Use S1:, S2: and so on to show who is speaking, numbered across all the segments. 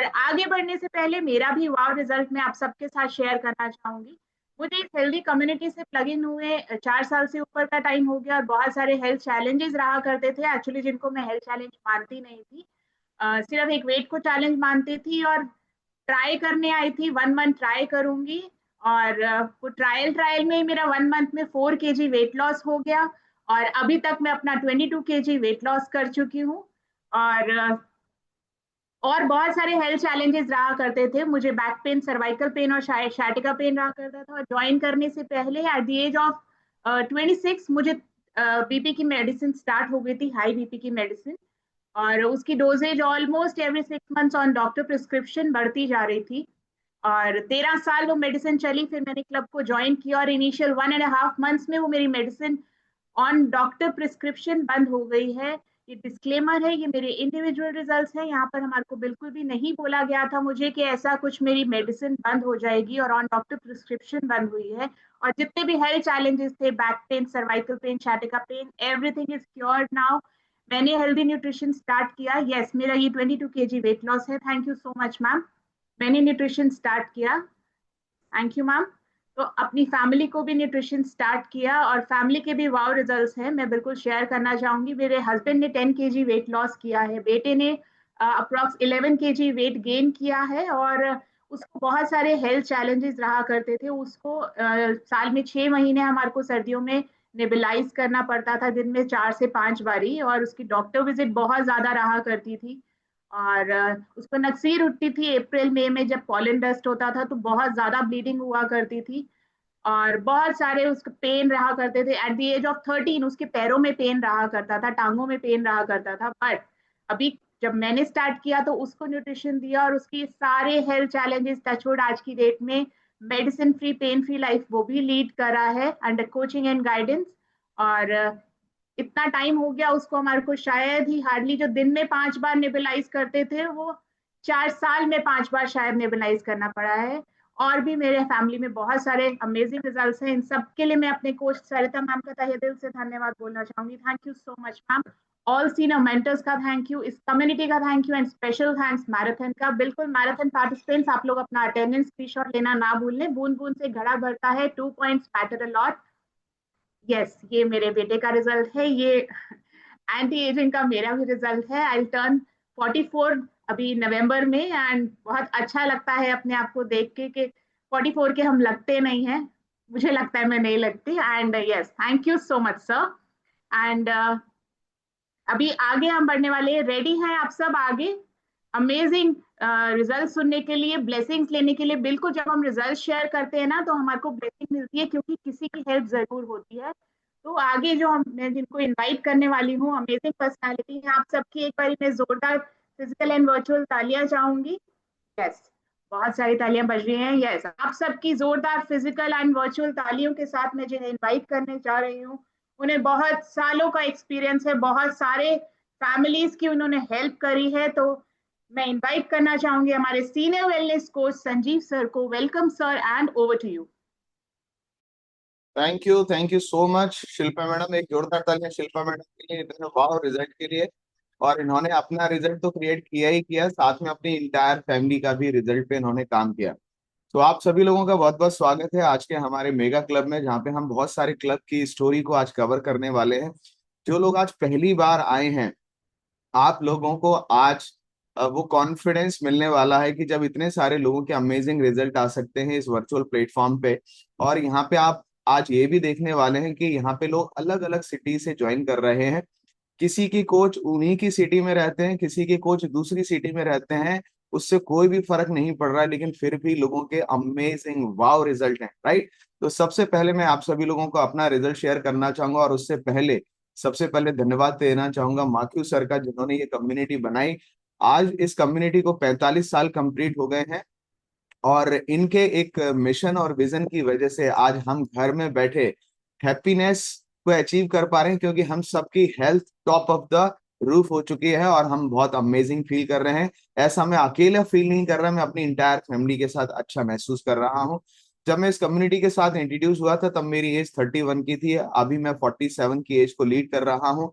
S1: आगे बढ़ने से पहले मेरा भी वाव रिजल्ट मैं आप सबके साथ शेयर करना चाहूंगी। मुझे इस हेल्दी कम्युनिटी से प्लग इन हुए 4 साल से ऊपर का टाइम हो गया और बहुत सारे हेल्थ चैलेंजेस रहा करते थे एक्चुअली, जिनको मैं हेल्थ चैलेंज मानती नहीं थी। सिर्फ एक वेट को चैलेंज मानती थी और ट्राई करने आई थी 1 मंथ ट्राई करूंगी। और वो ट्रायल में ही मेरा 1 मंथ में 4 kg वेट लॉस हो गया। और अभी तक मैं अपना 22 kg वेट लॉस कर चुकी हूँ। और और बहुत सारे हेल्थ चैलेंजेस रहा करते थे मुझे, बैक पेन, सर्वाइकल पेन और शायटिका पेन रहा करता था। और ज्वाइन करने से पहले एट द एज ऑफ 26 मुझे बीपी की मेडिसिन स्टार्ट हो गई थी, हाई बीपी की मेडिसिन। और उसकी doses almost every 6 months on doctor prescription बढ़ती जा रही थी। और 13 साल वो मेडिसिन चली, फिर मैंने क्लब को ज्वाइन किया और इनिशियल 1.5 मंथ्स में वो मेरी मेडिसिन ऑन डॉक्टर प्रिस्क्रिप्शन बंद हो गई है। ये डिस्क्लेमर है, ये मेरे इंडिविजुअल रिजल्ट्स हैं। यहाँ पर हमारे को बिल्कुल भी नहीं बोला गया था मुझे कि ऐसा कुछ मेरी मेडिसिन बंद हो जाएगी, और ऑन डॉक्टर प्रिस्क्रिप्शन बंद हुई है। और जितने भी हेल्थ चैलेंजेस थे, back pain, cervical pain, sciatica pain, everything is cured now. मैंने हेल्दी न्यूट्रिशन स्टार्ट किया। यस, मेरा ये 22 kg वेट लॉस है। Thank you so much ma'am. मैंने न्यूट्रिशन स्टार्ट किया। Thank you ma'am. तो अपनी फैमिली को भी न्यूट्रिशन स्टार्ट किया और फैमिली के भी वाव रिजल्ट्स हैं, मैं बिल्कुल शेयर करना चाहूंगी। मेरे हस्बैंड ने 10 kg वेट लॉस किया है, बेटे ने अप्रॉक्स 11 kg वेट गेन किया है। और उसको बहुत सारे हेल्थ चैलेंजेस रहा करते थे। उसको साल में 6 महीने हमारे को सर्दियों में नेबुलाइज करना पड़ता था, दिन में 4 से 5 बारी। और उसकी डॉक्टर विजिट बहुत ज्यादा रहा करती थी। और उसको नक्सीर उठती थी अप्रैल मई में, जब पॉलन डस्ट होता था तो बहुत ज्यादा ब्लीडिंग हुआ करती थी। और बहुत सारे उसके पेन रहा करते थे। एट द एज ऑफ 13 उसके पैरों में पेन रहा करता था, टांगों में पेन रहा करता था। बट अभी जब मैंने स्टार्ट किया तो उसको न्यूट्रिशन दिया और उसकी सारे हेल्थ चैलेंजेस टचवुड आज की डेट में medicine free, pain free life वो भी लीड करा है अंडर कोचिंग एंड गाइडेंस। और इतना टाइम हो गया उसको, हमारे को शायद ही हार्डली, जो दिन में 5 बार नेबुलाइज करते थे वो 4 साल में 5 बार शायद नेबुलाइज करना पड़ा है। और भी मेरे फैमिली में बहुत सारे अमेजिंग रिजल्ट्स हैं। इन सब के लिए मैं अपने कोच सरिता मैम का तहे दिल से धन्यवाद बोलना चाहूंगी। Thank you so much ma'am. All senior mentors का थैंक यू, इस कम्युनिटी का thank you, and special thanks marathon का। बिल्कुल मैराथन पार्टिसिपेंट्स, आप लोग अपना अटेंडेंस स्क्रीनशॉट लेना ना भूलें। बूंद बूंद से घड़ा भरता है, 2 points matter a lot. Yes, ये मेरे बेटे का रिजल्ट है। ये एंटी एजिंग का मेरा भी रिजल्ट है। आई टर्न 44 अभी नवंबर में, एंड बहुत अच्छा लगता है अपने आप को देख के कि 44 के हम लगते नहीं हैं। मुझे लगता है मैं नहीं लगती। And yes, thank you so much sir. And अभी आगे हम बढ़ने वाले हैं। रेडी हैं आप सब आगे अमेजिंग रिजल्ट सुनने के लिए, ब्लेसिंग्स लेने के लिए? बिल्कुल, जब हम रिजल्ट शेयर करते हैं ना तो हमारे को ब्लेसिंग मिलती है, क्योंकि किसी की हेल्प जरूर होती है। तो आगे जो हम, मैं जिनको इनवाइट करने वाली हूँ, अमेजिंग पर्सनालिटी है, आप सबकी एक बार मैं जोरदार फिजिकल एंड वर्चुअल तालियां चाहूंगी। यस, बहुत सारी तालियां बज रही हैं। यस, आप सबकी जोरदार फिजिकल एंड वर्चुअल तालियों के साथ मैं जिन्हें इनवाइट करने जा रही हूँ, उन्हें बहुत सालों का एक्सपीरियंस है, बहुत सारे फैमिलीज की उन्होंने हेल्प करी है। तो मैं इनवाइट करना चाहूंगी हमारे senior wellness coach Sanjeev sir को। Welcome sir, and over to you.
S2: Thank you so much Shilpa madam. एक जोरदार तालियां शिल्पा मैडम के लिए, इतने वाह रिजल्ट के लिए। और इन्होंने अपना रिजल्ट तो क्रिएट किया ही किया, साथ में अपनी इंटायर फैमिली का भी रिजल्ट पे इन्होंने काम किया। तो आप सभी लोगों का बहुत बहुत स्वागत है आज के हमारे मेगा क्लब में, जहाँ पे हम बहुत सारे क्लब की स्टोरी को आज कवर करने वाले हैं। जो लोग आज पहली बार आए हैं, आप लोगों को आज वो कॉन्फिडेंस मिलने वाला है कि जब इतने सारे लोगों के अमेजिंग रिजल्ट आ सकते हैं इस वर्चुअल प्लेटफॉर्म पे। और यहाँ पे आप आज ये भी देखने वाले हैं कि यहाँ पे लोग अलग अलग सिटी से ज्वाइन कर रहे हैं। किसी की कोच उन्हीं की सिटी में रहते हैं, किसी के कोच दूसरी सिटी में रहते हैं, उससे कोई भी फर्क नहीं पड़ रहा है, लेकिन फिर भी लोगों के अमेजिंग वाव रिजल्ट हैं, राइट। तो सबसे पहले मैं आप सभी लोगों को अपना रिजल्ट शेयर करना चाहूंगा, और उससे पहले सबसे पहले धन्यवाद देना चाहूंगा माक्यू सर का, जिन्होंने ये कम्युनिटी बनाई। आज इस कम्युनिटी को 45 साल कंप्लीट हो गए हैं, और इनके एक मिशन और विजन की वजह से आज हम घर में बैठे हैप्पीनेस को अचीव कर पा रहे हैं, क्योंकि हम सबकी health top of the roof हो चुकी है और हम बहुत अमेजिंग फील कर रहे हैं। ऐसा मैं अकेला फील नहीं कर रहा, मैं अपनी इंटायर फैमिली के साथ अच्छा महसूस कर रहा हूँ। जब मैं इस कम्युनिटी के साथ इंट्रोड्यूस हुआ था तब मेरी एज 31 की थी, अभी मैं 47 की एज को लीड कर रहा हूँ।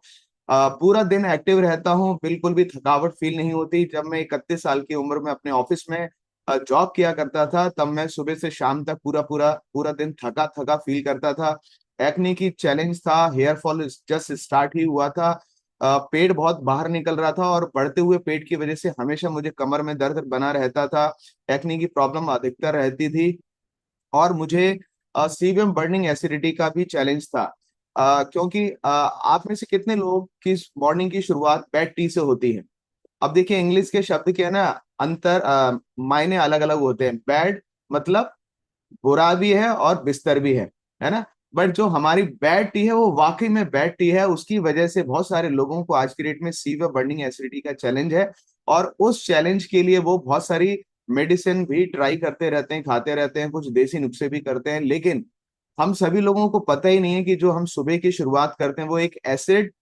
S2: पूरा दिन एक्टिव रहता हूँ, बिल्कुल भी थकावट फील नहीं होती। जब मैं 31 साल की उम्र में अपने ऑफिस में जॉब किया करता था, तब मैं सुबह से शाम तक पूरा पूरा पूरा दिन थका थका फील करता था। एक्ने की चैलेंज था, हेयर फॉल जस्ट स्टार्ट ही हुआ था, पेट बहुत बाहर निकल रहा था, और बढ़ते हुए पेट की वजह से हमेशा मुझे कमर में दर्द बना रहता था। एक्ने की प्रॉब्लम अधिकतर रहती थी, और मुझे सीवियम बर्निंग एसिडिटी का भी चैलेंज था। क्योंकि आप में से कितने लोग की मॉर्निंग की शुरुआत बैड टी से होती है? अब देखिए, इंग्लिश के शब्द के है ना, अंतर मायने अलग अलग होते हैं। बैड मतलब बुरा भी है और बिस्तर भी है ना। बट जो हमारी बैड टी है वो वाकई में बैड टी है, उसकी वजह से बहुत सारे लोगों को आज की डेट में सीवियर बर्निंग एसिडिटी का चैलेंज है। और उस चैलेंज के लिए वो बहुत सारी मेडिसिन भी ट्राई करते रहते हैं, खाते रहते हैं, कुछ देसी नुस्खे भी करते हैं। लेकिन हम सभी लोगों को पता ही नहीं है कि जो हम सुबह की शुरुआत करते हैं वो एक एसिड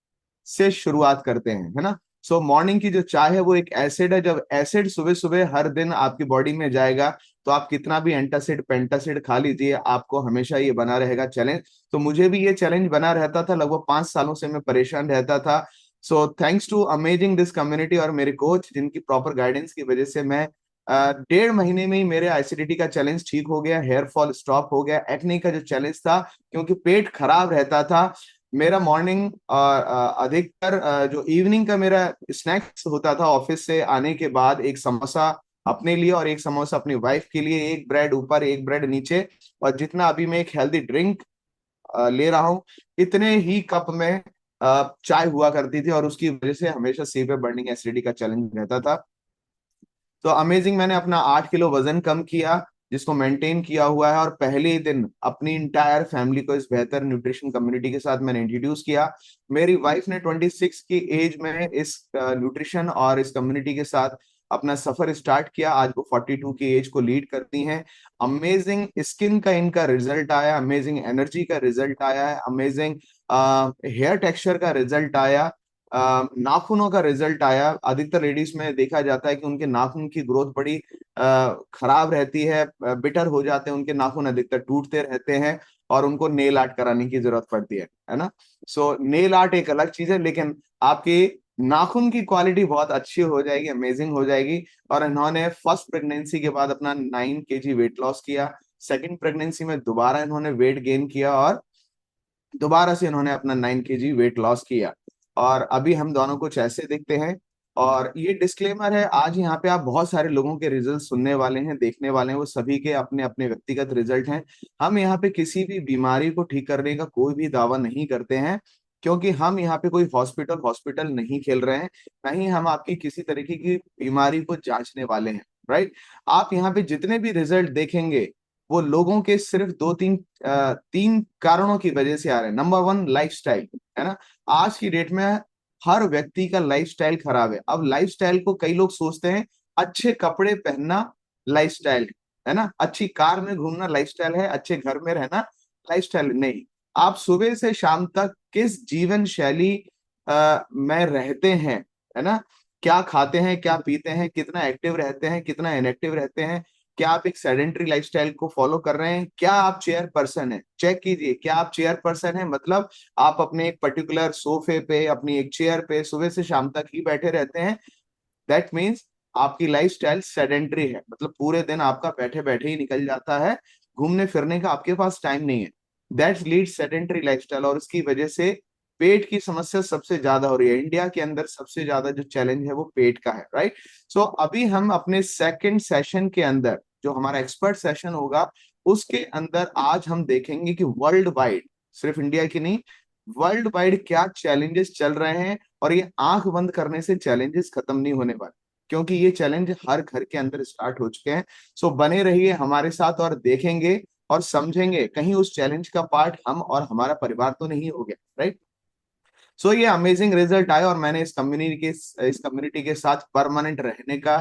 S2: से शुरुआत करते हैं, है ना। सो मॉर्निंग की जो चाय है वो एक एसिड है। जब एसिड सुबह सुबह हर दिन आपकी बॉडी में जाएगा, तो आप कितना भी एंटासिड पेंटासिड खा लीजिए, आपको हमेशा ये बना रहेगा चैलेंज। तो मुझे भी ये चैलेंज बना रहता था, लगभग 5 सालों से मैं परेशान रहता था। So thanks to amazing this community और मेरे कोच, जिनकी प्रॉपर गाइडेंस की वजह से मैं 1.5 महीने में ही मेरे एसिडिटी का चैलेंज ठीक हो गया, हेयर फॉल स्टॉप हो गया। एक्ने का जो चैलेंज था, क्योंकि पेट खराब रहता था, मेरा मॉर्निंग अधिकतर जो इवनिंग का मेरा स्नैक्स होता था ऑफिस से आने के बाद, एक समोसा अपने लिए और एक समोसा अपनी वाइफ के लिए, एक ब्रेड ऊपर एक ब्रेड नीचे, और जितना अभी मैं एक हेल्दी ड्रिंक ले रहा हूँ, इतने ही कप में चाय हुआ करती थी, और उसकी वजह से हमेशा सीवियर बर्निंग एसिडिटी का चैलेंज रहता था। तो अमेजिंग, मैंने अपना 8 किलो वजन कम किया, जिसको मेंटेन किया हुआ है, और पहले ही दिन अपनी इंटायर फैमिली को इस बेहतर न्यूट्रिशन कम्युनिटी के साथ मैंने इंट्रोड्यूस किया। मेरी वाइफ ने 26 की एज में इस न्यूट्रिशन और इस कम्युनिटी के साथ अपना सफर स्टार्ट किया। आज वो 42 की एज को लीड करती हैं। अमेजिंग स्किन का इनका रिजल्ट आया, अमेजिंग एनर्जी का रिजल्ट आया है, अमेजिंग हेयर टेक्सचर का रिजल्ट आया, नाखूनों का रिजल्ट आया। अधिकतर लेडीज में देखा जाता है कि उनके नाखून की ग्रोथ बड़ी खराब रहती है, बिटर हो जाते हैं उनके नाखून, अधिकतर टूटते रहते हैं, और उनको नेल आर्ट कराने की जरूरत पड़ती है ना। सो नेल आर्ट एक अलग चीज है, लेकिन आपकी नाखून की क्वालिटी बहुत अच्छी हो जाएगी, अमेजिंग हो जाएगी। और इन्होंने फर्स्ट प्रेगनेंसी के बाद अपना 9 kg वेट लॉस किया। सेकंड प्रेगनेंसी में दोबारा इन्होंने वेट गेन किया, और दोबारा से इन्होंने अपना 9 kg वेट लॉस किया। और अभी हम दोनों कुछ ऐसे दिखते हैं। और ये डिस्क्लेमर है, आज यहाँ पे आप बहुत सारे लोगों के रिजल्ट सुनने वाले हैं, देखने वाले हैं, वो सभी के अपने अपने व्यक्तिगत रिजल्ट हैं। हम यहाँ पे किसी भी बीमारी को ठीक करने का कोई भी दावा नहीं करते हैं, क्योंकि हम यहाँ पे कोई हॉस्पिटल हॉस्पिटल नहीं खेल रहे हैं, न ही हम आपकी किसी तरीके की बीमारी को जांचने वाले हैं। राइट। आप यहाँ पे जितने भी रिजल्ट देखेंगे, वो लोगों के सिर्फ दो तीन तीन कारणों की वजह से आ रहे हैं। नंबर वन, लाइफस्टाइल, है ना। आज की डेट में हर व्यक्ति का लाइफस्टाइल खराब है। अब लाइफस्टाइल को कई लोग सोचते हैं अच्छे कपड़े पहनना लाइफस्टाइल है ना, अच्छी कार में घूमना लाइफस्टाइल है, अच्छे घर में रहना लाइफस्टाइल नहीं। आप सुबह से शाम तक किस जीवन शैली में रहते हैं, है ना, क्या खाते हैं, क्या पीते हैं, कितना एक्टिव रहते हैं, कितना इनएक्टिव रहते हैं, क्या आप एक सेडेंट्री लाइफस्टाइल को फॉलो कर रहे हैं, क्या आप चेयर पर्सन है, चेक कीजिए। क्या आप चेयर पर्सन है, मतलब आप अपने एक पर्टिकुलर सोफे पे, अपनी एक चेयर पे सुबह से शाम तक ही बैठे रहते हैं, दैट मीन्स आपकी लाइफस्टाइल सेडेंट्री है, मतलब पूरे दिन आपका बैठे बैठे ही निकल जाता है, घूमने फिरने का आपके पास टाइम नहीं है। दैट लीड सेडेंट्री लाइफस्टाइल, और उसकी वजह से पेट की समस्या सबसे ज्यादा हो रही है। इंडिया के अंदर सबसे ज्यादा जो चैलेंज है वो पेट का है। राइट। सो अभी हम अपने सेकंड सेशन के अंदर, जो हमारा एक्सपर्ट सेशन होगा, उसके अंदर आज हम देखेंगे कि वर्ल्ड वाइड, सिर्फ इंडिया की नहीं, वर्ल्ड वाइड क्या चैलेंजेस चल रहे हैं। और ये आंख बंद करने से चैलेंजेस खत्म नहीं होने वाले, क्योंकि ये चैलेंज हर घर के अंदर स्टार्ट हो चुके हैं। सो बने रहिए हमारे साथ, और देखेंगे और समझेंगे कहीं उस चैलेंज का पार्ट हम और हमारा परिवार तो नहीं हो गया। राइट। सो ये अमेजिंग रिजल्ट आया, और मैंने इस कम्युनिटी के साथ परमानेंट रहने का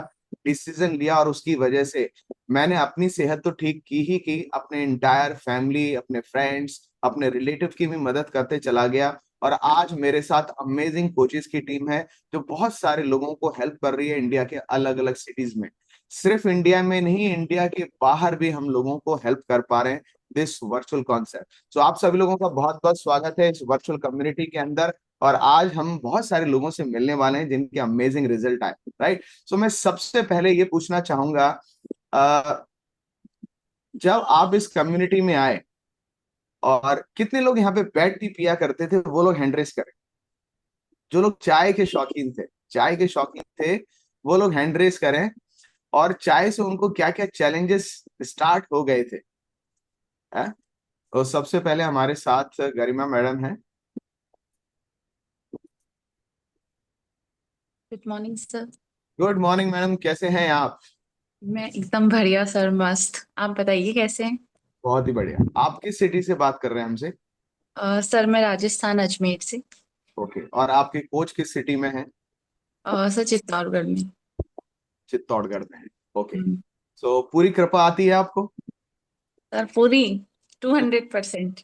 S2: डिसीजन लिया, और उसकी वजह से मैंने अपनी सेहत तो ठीक की ही की, अपने इंटायर फैमिली, अपने फ्रेंड्स, अपने रिलेटिव की भी मदद करते चला गया। और आज मेरे साथ अमेजिंग कोचेस की टीम है, जो बहुत सारे लोगों को हेल्प कर रही है इंडिया के अलग अलग सिटीज में। सिर्फ इंडिया में नहीं, इंडिया के बाहर भी हम लोगों को हेल्प कर पा रहे हैं दिस वर्चुअल कॉन्सेप्ट। सो आप सभी लोगों का बहुत बहुत स्वागत है इस वर्चुअल कम्युनिटी के अंदर। और आज हम बहुत सारे लोगों से मिलने वाले हैं जिनके अमेजिंग रिजल्ट आए, राइट। सो मैं सबसे पहले ये पूछना चाहूंगा, अ, जब आप इस कम्युनिटी में आए और कितने लोग यहाँ पे बैठ टी पिया करते थे, वो लोग हैंड रेस करें। जो लोग चाय के शौकीन थे, चाय के शौकीन थे, वो लोग हैंड रेस करें। और चाय से उनको क्या क्या चैलेंजेस स्टार्ट हो गए थे, है? तो सबसे पहले हमारे साथ गरिमा मैडम है।
S3: Good morning sir.
S2: Good morning madam, कैसे हैं आप?
S3: मैं एकदम बढ़िया सर, मस्त। आप बताइए कैसे हैं?
S2: बहुत ही बढ़िया। आप किस सिटी से बात कर रहे हैं हमसे?
S3: सर मैं राजस्थान अजमेर से।
S2: ओके, और आपके कोच किस सिटी में है?
S3: सर चित्तौड़गढ़ में।
S2: चित्तौड़गढ़ में है। ओके।
S3: हम्म।
S2: सो पूरी कृपा आती है आपको?
S3: सर पूरी 200%।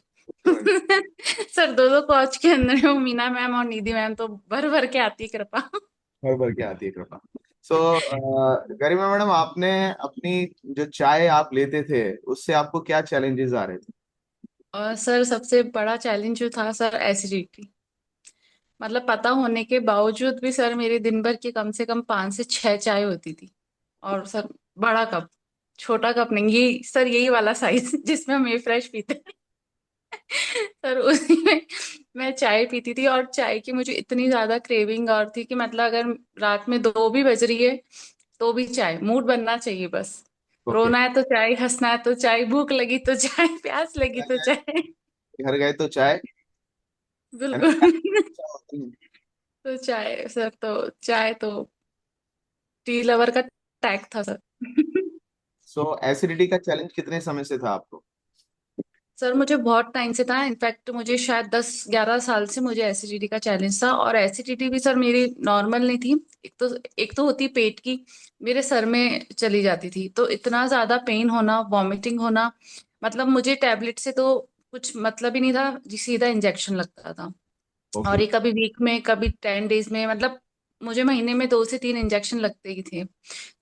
S3: सर दो दो कोच के अंदर हूँ, मीना मैम और निधि मैम, तो भर भर के आती है कृपा।
S2: भर भर के आती है कृपा। सो गरिमा मैडम, आपने अपनी जो चाय आप लेते थे उससे आपको क्या चैलेंजेस आ रहे थे?
S3: और सर सबसे बड़ा चैलेंज जो था सर, एसिडिटी। मतलब पता होने के बावजूद भी सर मेरे दिन भर की कम से कम 5 से 6 चाय होती थी। और सर बड़ा कप, छोटा कप नहीं, ये सर यही वाला साइज जिसमें हम ये फ्रेश पीते हैं। सर उसी में मैं चाय पीती थी, और चाय की मुझे इतनी ज्यादा क्रेविंग और थी कि मतलब अगर रात में 2 भी बज रही है तो भी चाय, मूड बनना चाहिए बस।
S2: ओके।
S3: रोना है तो चाय, हंसना है तो चाय, भूख लगी तो चाय, प्यास लगी तो चाय।
S2: घर गए तो चाय, है ना?
S3: बिल्कुल।
S2: होती है।
S3: तो चाय सर, तो चाय तो टी लवर का टैग था सर।
S2: सो एसिडिटी का चैलेंज कितने समय से था आपको?
S3: सर मुझे बहुत टाइम से था, इनफैक्ट मुझे शायद 10-11 साल से मुझे एसिडिटी का चैलेंज था। और एसिडिटी भी सर मेरी नॉर्मल नहीं थी। एक तो होती पेट की, मेरे सर में चली जाती थी, तो इतना ज्यादा पेन होना, वॉमिटिंग होना, मतलब मुझे टैबलेट से तो कुछ मतलब ही नहीं था जी, सीधा इंजेक्शन लगता था। और
S2: ओके।
S3: ये कभी वीक में, कभी 10 डेज में, मतलब मुझे महीने में 2 से 3 इंजेक्शन लगते ही थे।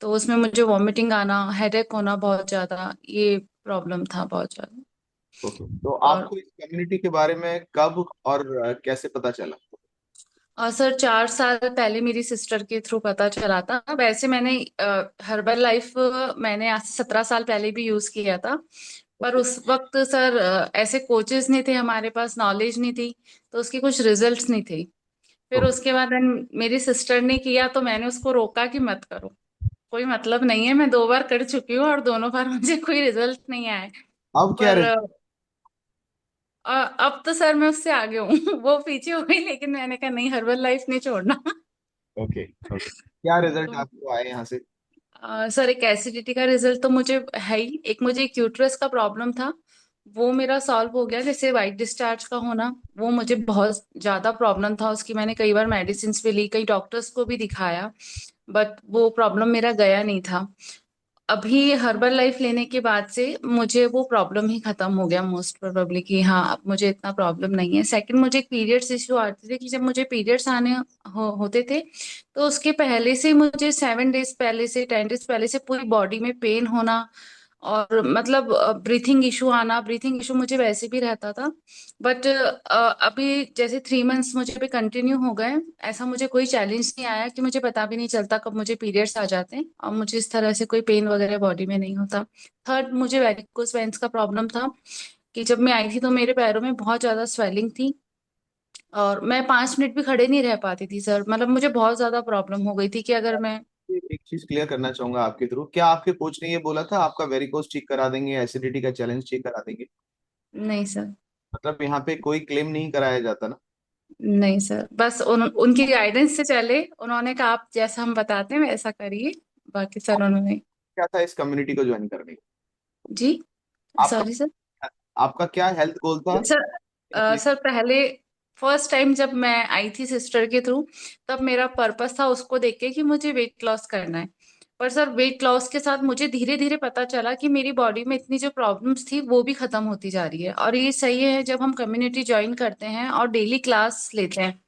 S3: तो उसमें मुझे वॉमिटिंग आना, हेडेक होना बहुत ज्यादा, ये प्रॉब्लम था बहुत ज्यादा।
S2: ओके, तो
S3: और
S2: आपको इस कम्युनिटी के बारे में कब और कैसे पता चला?
S3: सर 4 साल पहले मेरी सिस्टर के थ्रू पता चला था। वैसे मैंने हर्बल लाइफ मैंने आज से 17 साल पहले भी यूज किया था। पर
S2: ओके।
S3: उस वक्त सर ऐसे कोचेस नहीं थे हमारे पास, नॉलेज नहीं थी, तो उसके कुछ रिजल्ट्स नहीं थे। फिर
S2: ओके।
S3: उसके बाद मेरी सिस्टर ने किया तो मैंने उसको रोका कि मत करो, कोई मतलब नहीं है, मैं 2 बार कर चुकी हूँ और दोनों बार मुझे कोई रिजल्ट नहीं आया।
S2: अब क्या
S3: पर अब तो सर मैं उससे आगे हूँ। वो पीछे हो गई, लेकिन मैंने कहा नहीं, हर्बल लाइफ नहीं छोड़ना।
S2: ओके। ओके, क्या रिजल्ट
S3: तो
S2: आपको आए यहाँ से?
S3: सर एक एसिडिटी का रिजल्ट तो मुझे है ही, एक मुझे एक यूट्रस का प्रॉब्लम था, वो मेरा सॉल्व हो गया। जैसे वाइट डिस्चार्ज का होना, वो मुझे बहुत ज्यादा प्रॉब्लम था उसकी, मैंने कई बार मेडिसिन भी ली, कई डॉक्टर्स को भी दिखाया, बट वो प्रॉब्लम मेरा गया नहीं था। अभी हर्बल लाइफ लेने के बाद से मुझे वो प्रॉब्लम ही खत्म हो गया, मोस्ट प्रोबेबली, कि हाँ अब मुझे इतना प्रॉब्लम नहीं है। सेकंड, मुझे पीरियड्स इशू आते थे कि जब मुझे पीरियड्स आने होते थे, तो उसके पहले से मुझे 7 डेज पहले से, 10 डेज पहले से पूरी बॉडी में पेन होना, और मतलब ब्रीथिंग इशू आना। ब्रीथिंग इशू मुझे वैसे भी रहता था, बट अभी जैसे 3 मंथ्स मुझे अभी कंटिन्यू हो गए, ऐसा मुझे कोई चैलेंज नहीं आया कि मुझे पता भी नहीं चलता कब मुझे पीरियड्स आ जाते हैं, और मुझे इस तरह से कोई पेन वगैरह बॉडी में नहीं होता। थर्ड, मुझे वेरिकोस वेन्स का प्रॉब्लम था कि जब मैं आई थी तो मेरे पैरों में बहुत ज्यादा स्वेलिंग थी, और मैं 5 मिनट भी खड़े नहीं रह पाती थी सर। मतलब मुझे बहुत ज्यादा प्रॉब्लम हो गई थी कि अगर मैं,
S2: एक चीज क्लियर करना चाहूंगा आपके थ्रू, क्या आपके कोच ने ये बोला था आपका वेरिकोस ठीक करा देंगे, एसिडिटी का चैलेंज ठीक करा देंगे?
S3: नहीं सर।
S2: मतलब यहाँ पे कोई क्लेम नहीं कराया जाता ना?
S3: नहीं सर, बस उनकी गाइडेंस से चले, उन्होंने कहा आप जैसा हम बताते हैं वैसा करिए। बाकी सर उन्होंने,
S2: क्या था इस कम्युनिटी को ज्वाइन करने का?
S3: जी,
S2: आपका
S3: सॉरी सर।
S2: आपका क्या हेल्थ गोल था?
S3: सर सर पहले फर्स्ट टाइम जब मैं आई थी सिस्टर के थ्रू, तब मेरा पर्पस था उसको देख के कि मुझे वेट लॉस करना है। पर सर वेट लॉस के साथ मुझे धीरे धीरे पता चला कि मेरी बॉडी में इतनी जो प्रॉब्लम्स थी वो भी खत्म होती जा रही है। और ये सही है, जब हम कम्युनिटी ज्वाइन करते हैं और डेली क्लास लेते हैं,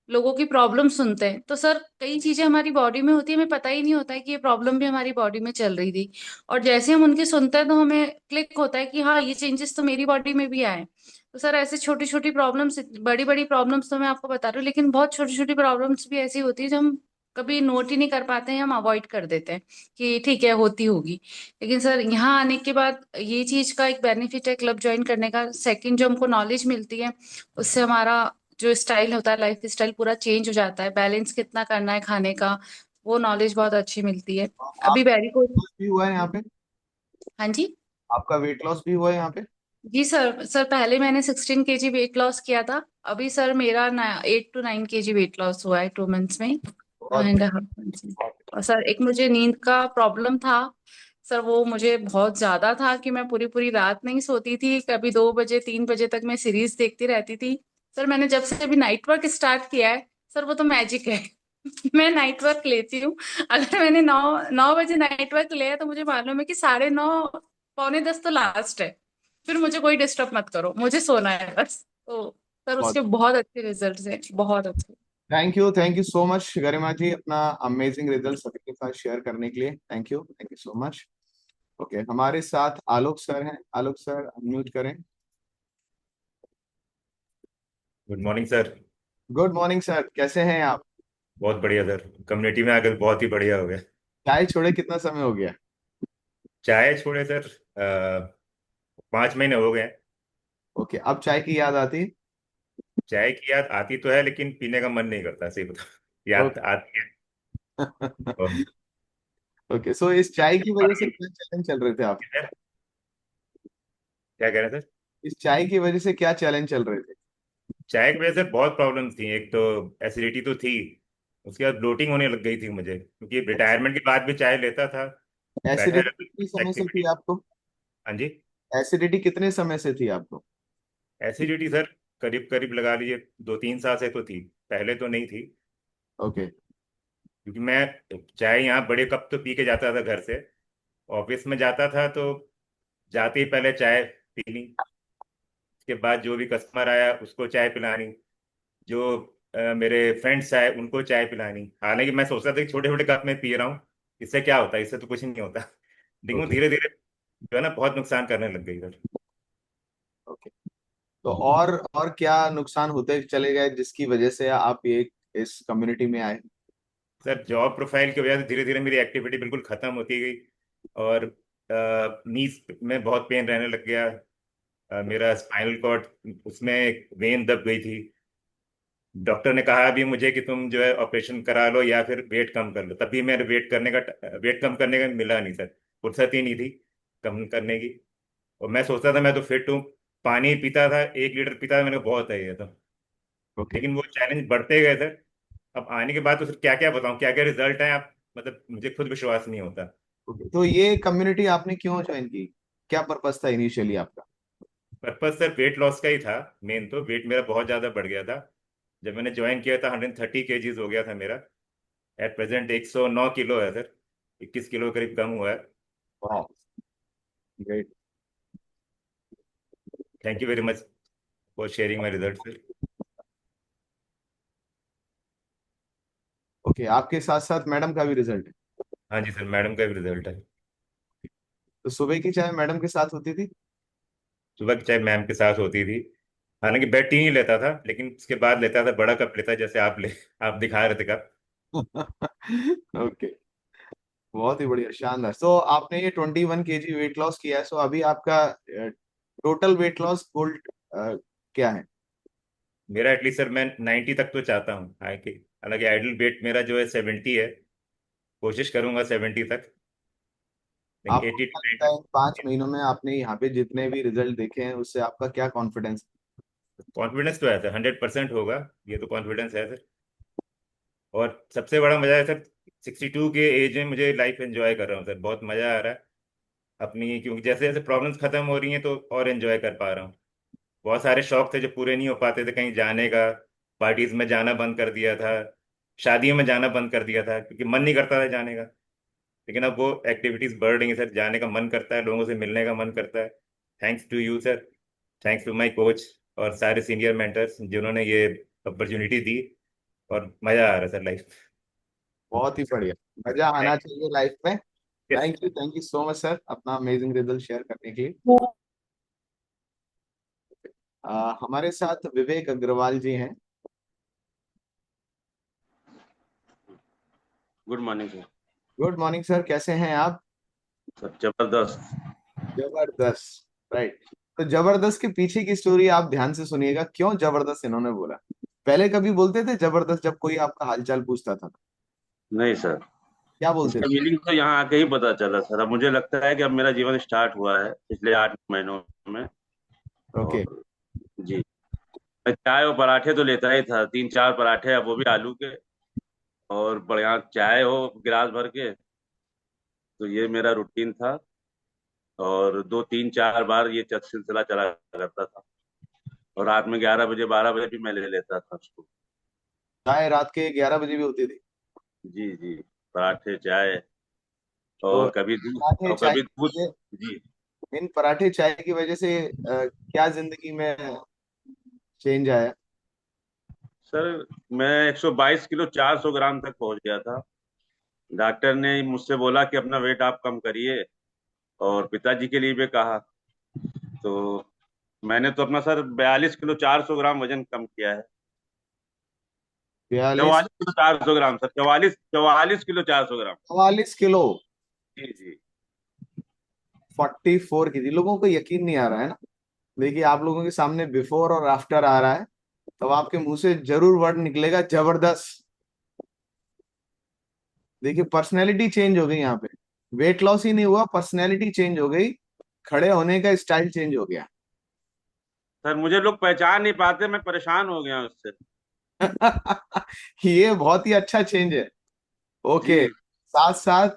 S3: लोगों की प्रॉब्लम सुनते हैं, तो सर कई चीजें हमारी बॉडी में होती है, हमें पता ही नहीं होता है कि ये प्रॉब्लम भी हमारी बॉडी में चल रही थी। और जैसे हम उनकी सुनते हैं तो हमें क्लिक होता है कि हाँ, ये चेंजेस तो मेरी बॉडी में भी आए। तो सर ऐसे छोटी छोटी प्रॉब्लम्स, बड़ी बड़ी प्रॉब्लम्स तो मैं आपको बता रही हूँ, लेकिन बहुत छोटी छोटी प्रॉब्लम्स भी ऐसी होती है जो हम कभी नोट ही नहीं कर पाते हैं, हम अवॉइड कर देते हैं कि ठीक है होती होगी। लेकिन सर यहाँ आने के बाद ये चीज का एक बेनिफिट है क्लब ज्वाइन करने का। सेकंड, जो हमको नॉलेज मिलती है उससे हमारा जो स्टाइल होता है, लाइफ स्टाइल पूरा चेंज हो जाता है। बैलेंस कितना करना है खाने का, वो नॉलेज बहुत अच्छी मिलती है।
S2: आप
S3: अभी वेरिकोज।
S2: भी हुआ है यहाँ पे?
S3: हाँ जी।
S2: आपका वेट लॉस भी हुआ है यहाँ पे?
S3: जी सर पहले मैंने 16 kg वेट लॉस किया था। अभी सर मेरा 8 to 9 kg वेट लॉस हुआ है 2 मंथ्स में, टू
S2: बहुत
S3: एंड हाफ मंथ्स में। और सर एक मुझे नींद का प्रॉब्लम था सर, वो मुझे बहुत ज्यादा था कि मैं पूरी पूरी रात नहीं सोती थी। कभी 2 बजे 3 बजे तक मैं सीरीज देखती रहती थी। सर मैंने जब से अभी नाइट वर्क स्टार्ट किया है सर, वो तो मैजिक है। मैं नाइट वर्क लेती हूँ। अगर मैंने 9 9 बजे नाइट वर्क लिया है तो मुझे मालूम है कि 9:30 9:45 तो लास्ट है। फिर मुझे कोई डिस्टर्ब मत करो, मुझे सोना है बस। तो सर
S2: बहुत।
S3: उसके बहुत अच्छे रिजल्ट्स हैं, बहुत अच्छे।
S2: थैंक यू सो मच गरिमा जी, अपना अमेजिंग रिजल्ट सभी के साथ शेयर करने के लिए। Thank you so much. Okay, हमारे साथ आलोक सर हैं। आलोक सर अनम्यूट करें।
S4: Good morning sir.
S2: Good morning sir, कैसे हैं आप?
S4: बहुत बढ़िया सर, कम्युनिटी में आकर बहुत ही बढ़िया हो गया।
S2: चाय छोड़े कितना समय हो गया?
S4: चाय छोड़े सर 5 महीने हो गए हैं।
S2: ओके, अब चाय की याद आती है?
S4: चाय की याद आती तो है लेकिन पीने का मन नहीं करता, सही बता। याद
S2: ओके।
S4: आती है। और
S2: ओके, सो इस चाय की वजह से क्या चैलेंज चल रहे थे आप?
S4: क्या कह रहे हैं सर?
S2: इस चाय की वजह से क्या चैलेंज चल रहे थे?
S4: चाय की वजह से बहुत प्रॉब्लम्स थी। एक तो एसिडिटी तो थी, उसके बाद ब्लोटिंग होने लग गई थी मुझे, क्योंकि रिटायरमेंट के बाद भी चाय लेता था। बैठे
S2: एसिडिटी कितने
S4: रहता
S2: समय से थी
S4: एक्टिविटी।
S2: आपको?
S4: हाँ जी।
S2: एसिडिटी कितने समय से थी आपको?
S4: एसिडिटी सर करीब करीब लगा लीजिए 2 3 साल से तो थी, पहले तो नहीं थी।
S2: ओके।
S4: क्योंकि मैं चाय यहाँ बड़े कप तो पी के जाता था घर से, ऑफिस में जाता था तो जाते ही पहले चाय पीनी, उसके बाद जो भी कस्टमर आया उसको चाय पिलानी, जो मेरे फ्रेंड्स आए उनको चाय पिलानी। हालांकि मैं सोचता था कि छोटे छोटे कप में पी रहा हूँ, इससे क्या होता है, इससे तो कुछ नहीं होता। लेकिन वो
S2: ओके।
S4: धीरे धीरे जो है ना बहुत नुकसान करने लग गई सर।
S2: ओके, तो और क्या नुकसान होते चले गए जिसकी वजह से आप ये इस कम्युनिटी में आए?
S4: सर जॉब प्रोफाइल की वजह से धीरे धीरे मेरी एक्टिविटी बिल्कुल खत्म होती गई, और नीज में बहुत पेन रहने लग गया। मेरा स्पाइनल कॉर्ड, उसमें वेन दब गई थी। डॉक्टर ने कहा अभी मुझे कि तुम जो है ऑपरेशन करा लो या फिर वेट कम कर लो। तभी मेरे वेट कम करने का मिला नहीं सर, फुर्सत ही नहीं थी कम करने की। और मैं सोचता था मैं तो फिट हूँ, पानी पीता था 1 लीटर पीता था, मैंने कहा बहुत है ये तो।
S2: ओके।
S4: लेकिन वो चैलेंज बढ़ते गए सर। अब आने के बाद तो सर क्या क्या बताऊँ, क्या क्या रिजल्ट है, आप मतलब मुझे खुद विश्वास नहीं होता।
S2: ओके, तो ये कम्युनिटी आपने क्यों ज्वाइन की? क्या पर्पस था इनिशियली आपका?
S4: पर्पज सर वेट लॉस का ही था। मेन तो वेट मेरा बहुत ज़्यादा बढ़ गया था। जब मैंने ज्वाइन किया था 130 kgs हो गया था मेरा। एट प्रेजेंट 109 किलो है सर, 21 किलो करीब कम हुआ है।
S2: वाह, great.
S4: Thank you very much for sharing my result sir.
S2: Okay, आपके साथ साथ मैडम का भी रिजल्ट है?
S4: हाँ जी सर, मैडम का भी रिजल्ट है।
S2: तो सुबह की चाय मैडम के साथ होती थी?
S4: सुबह की चाय मैम के साथ होती थी। हालांकि बेड टी नहीं लेता था, लेकिन उसके बाद लेता था बड़ा कप लेता, जैसे आप दिखा रहे थे कप।
S2: ओके, बहुत ही बढ़िया, शानदार। तो आपने ये 21 kg वेट लॉस किया है, सो अभी आपका टोटल वेट लॉस गोल क्या है?
S4: मेरा एटलीस्ट सर मैं 90 तक तो चाहता हूँ। हालांकि हालांकि आइडल वेट मेरा जो है 70 है, कोशिश करूंगा 70 तक, लेकिन
S2: आपको
S4: 80
S2: क्या
S4: टू
S2: लगता है इन 5 महीनों में आपने यहाँ पे जितने भी रिजल्ट देखे हैं उससे आपका क्या कॉन्फिडेंस?
S4: कॉन्फिडेंस तो है सर, 100% होगा। ये तो कॉन्फिडेंस है सर। और सबसे बड़ा मजा है सर, 62 के एज में मुझे लाइफ एंजॉय कर रहा हूँ सर, बहुत मजा आ रहा है अपनी, क्योंकि जैसे जैसे प्रॉब्लम्स खत्म हो रही हैं तो और एंजॉय कर पा रहा हूँ। बहुत सारे शौक थे जो पूरे नहीं हो पाते थे, कहीं जाने का, पार्टीज में जाना बंद कर दिया था, शादियों में जाना बंद कर दिया था क्योंकि मन नहीं करता था जाने का। लेकिन अब वो एक्टिविटीज बढ़ रही हैं सर, जाने का मन करता है, लोगों से मिलने का मन करता है। Thanks to you sir, thanks to my coach और सारे सीनियर मेंटर्स जिन्होंने ये अपॉर्चुनिटी दी, और मजा आ रहा है सर लाइफ।
S2: बहुत ही बढ़िया, मजा आना
S4: थैंक
S2: चाहिए लाइफ में।
S4: You.
S2: Thank you so much sir, अपना अमेजिंग रिजल्ट शेयर करने के लिए। हमारे साथ विवेक अग्रवाल जी हैं।
S5: Good morning sir.
S2: Good morning sir, कैसे हैं आप?
S5: सब जबरदस्त।
S2: जबरदस्त, राइट। तो जबरदस्त के पीछे की स्टोरी आप ध्यान से सुनिएगा, क्यों जबरदस्त इन्होंने बोला। पहले कभी बोलते थे जबरदस्त जब कोई आपका हालचाल पूछता था?
S5: नहीं सर,
S2: क्या बोलते
S5: इसका
S2: थे?
S5: मीनिंग तो यहाँ आके ही पता चला सर। अब मुझे लगता है कि अब मेरा जीवन स्टार्ट हुआ है पिछले 8 महीनों में।
S2: ओके।
S5: और जी, मैं चाय और पराठे तो लेता ही था, 3-4 पराठे, अब वो भी आलू के, और बढ़िया चाय हो गिलास भर के। तो ये मेरा रूटीन था, और 2-3-4 बार ये सिलसिला चला करता था। और रात में 11 बजे 12 बजे भी मैं ले लेता था उसको।
S2: चाय रात के 11 बजे भी होती थी?
S5: जी जी, पराठे चाय,
S2: तो
S5: और कभी दूध,
S2: पराठे
S5: और
S2: चाय
S5: कभी
S2: की
S5: दूध।
S2: वजह
S5: जी
S2: इन पराठे चाय की वजह से क्या जिंदगी में चेंज आया?
S5: सर, मैं 122 किलो 400 ग्राम तक पहुंच गया था। डॉक्टर ने मुझसे बोला कि अपना वेट आप कम करिए, और पिताजी के लिए भी कहा। तो मैंने तो अपना सर 42 किलो 400 ग्राम वजन कम किया है।
S2: 42?
S5: 44 किलो 400 ग्राम सर, 44 किलो 400 ग्राम।
S2: 44 किलो?
S5: जी जी।
S2: 44 kg? लोगों को यकीन नहीं आ रहा है ना। देखिए, आप लोगों के सामने बिफोर और आफ्टर आ रहा है, तब आपके मुंह से जरूर वर्ड निकलेगा जबरदस्त। देखिए, पर्सनैलिटी चेंज हो गई यहाँ पे। वेट लॉस ही नहीं हुआ, पर्सनैलिटी चेंज हो गई, खड़े होने का स्टाइल चेंज हो गया।
S5: सर, मुझे लोग पहचान नहीं पाते, मैं परेशान हो गया उससे।
S2: ये बहुत ही अच्छा चेंज है। ओके।
S5: जी
S2: साथ साथ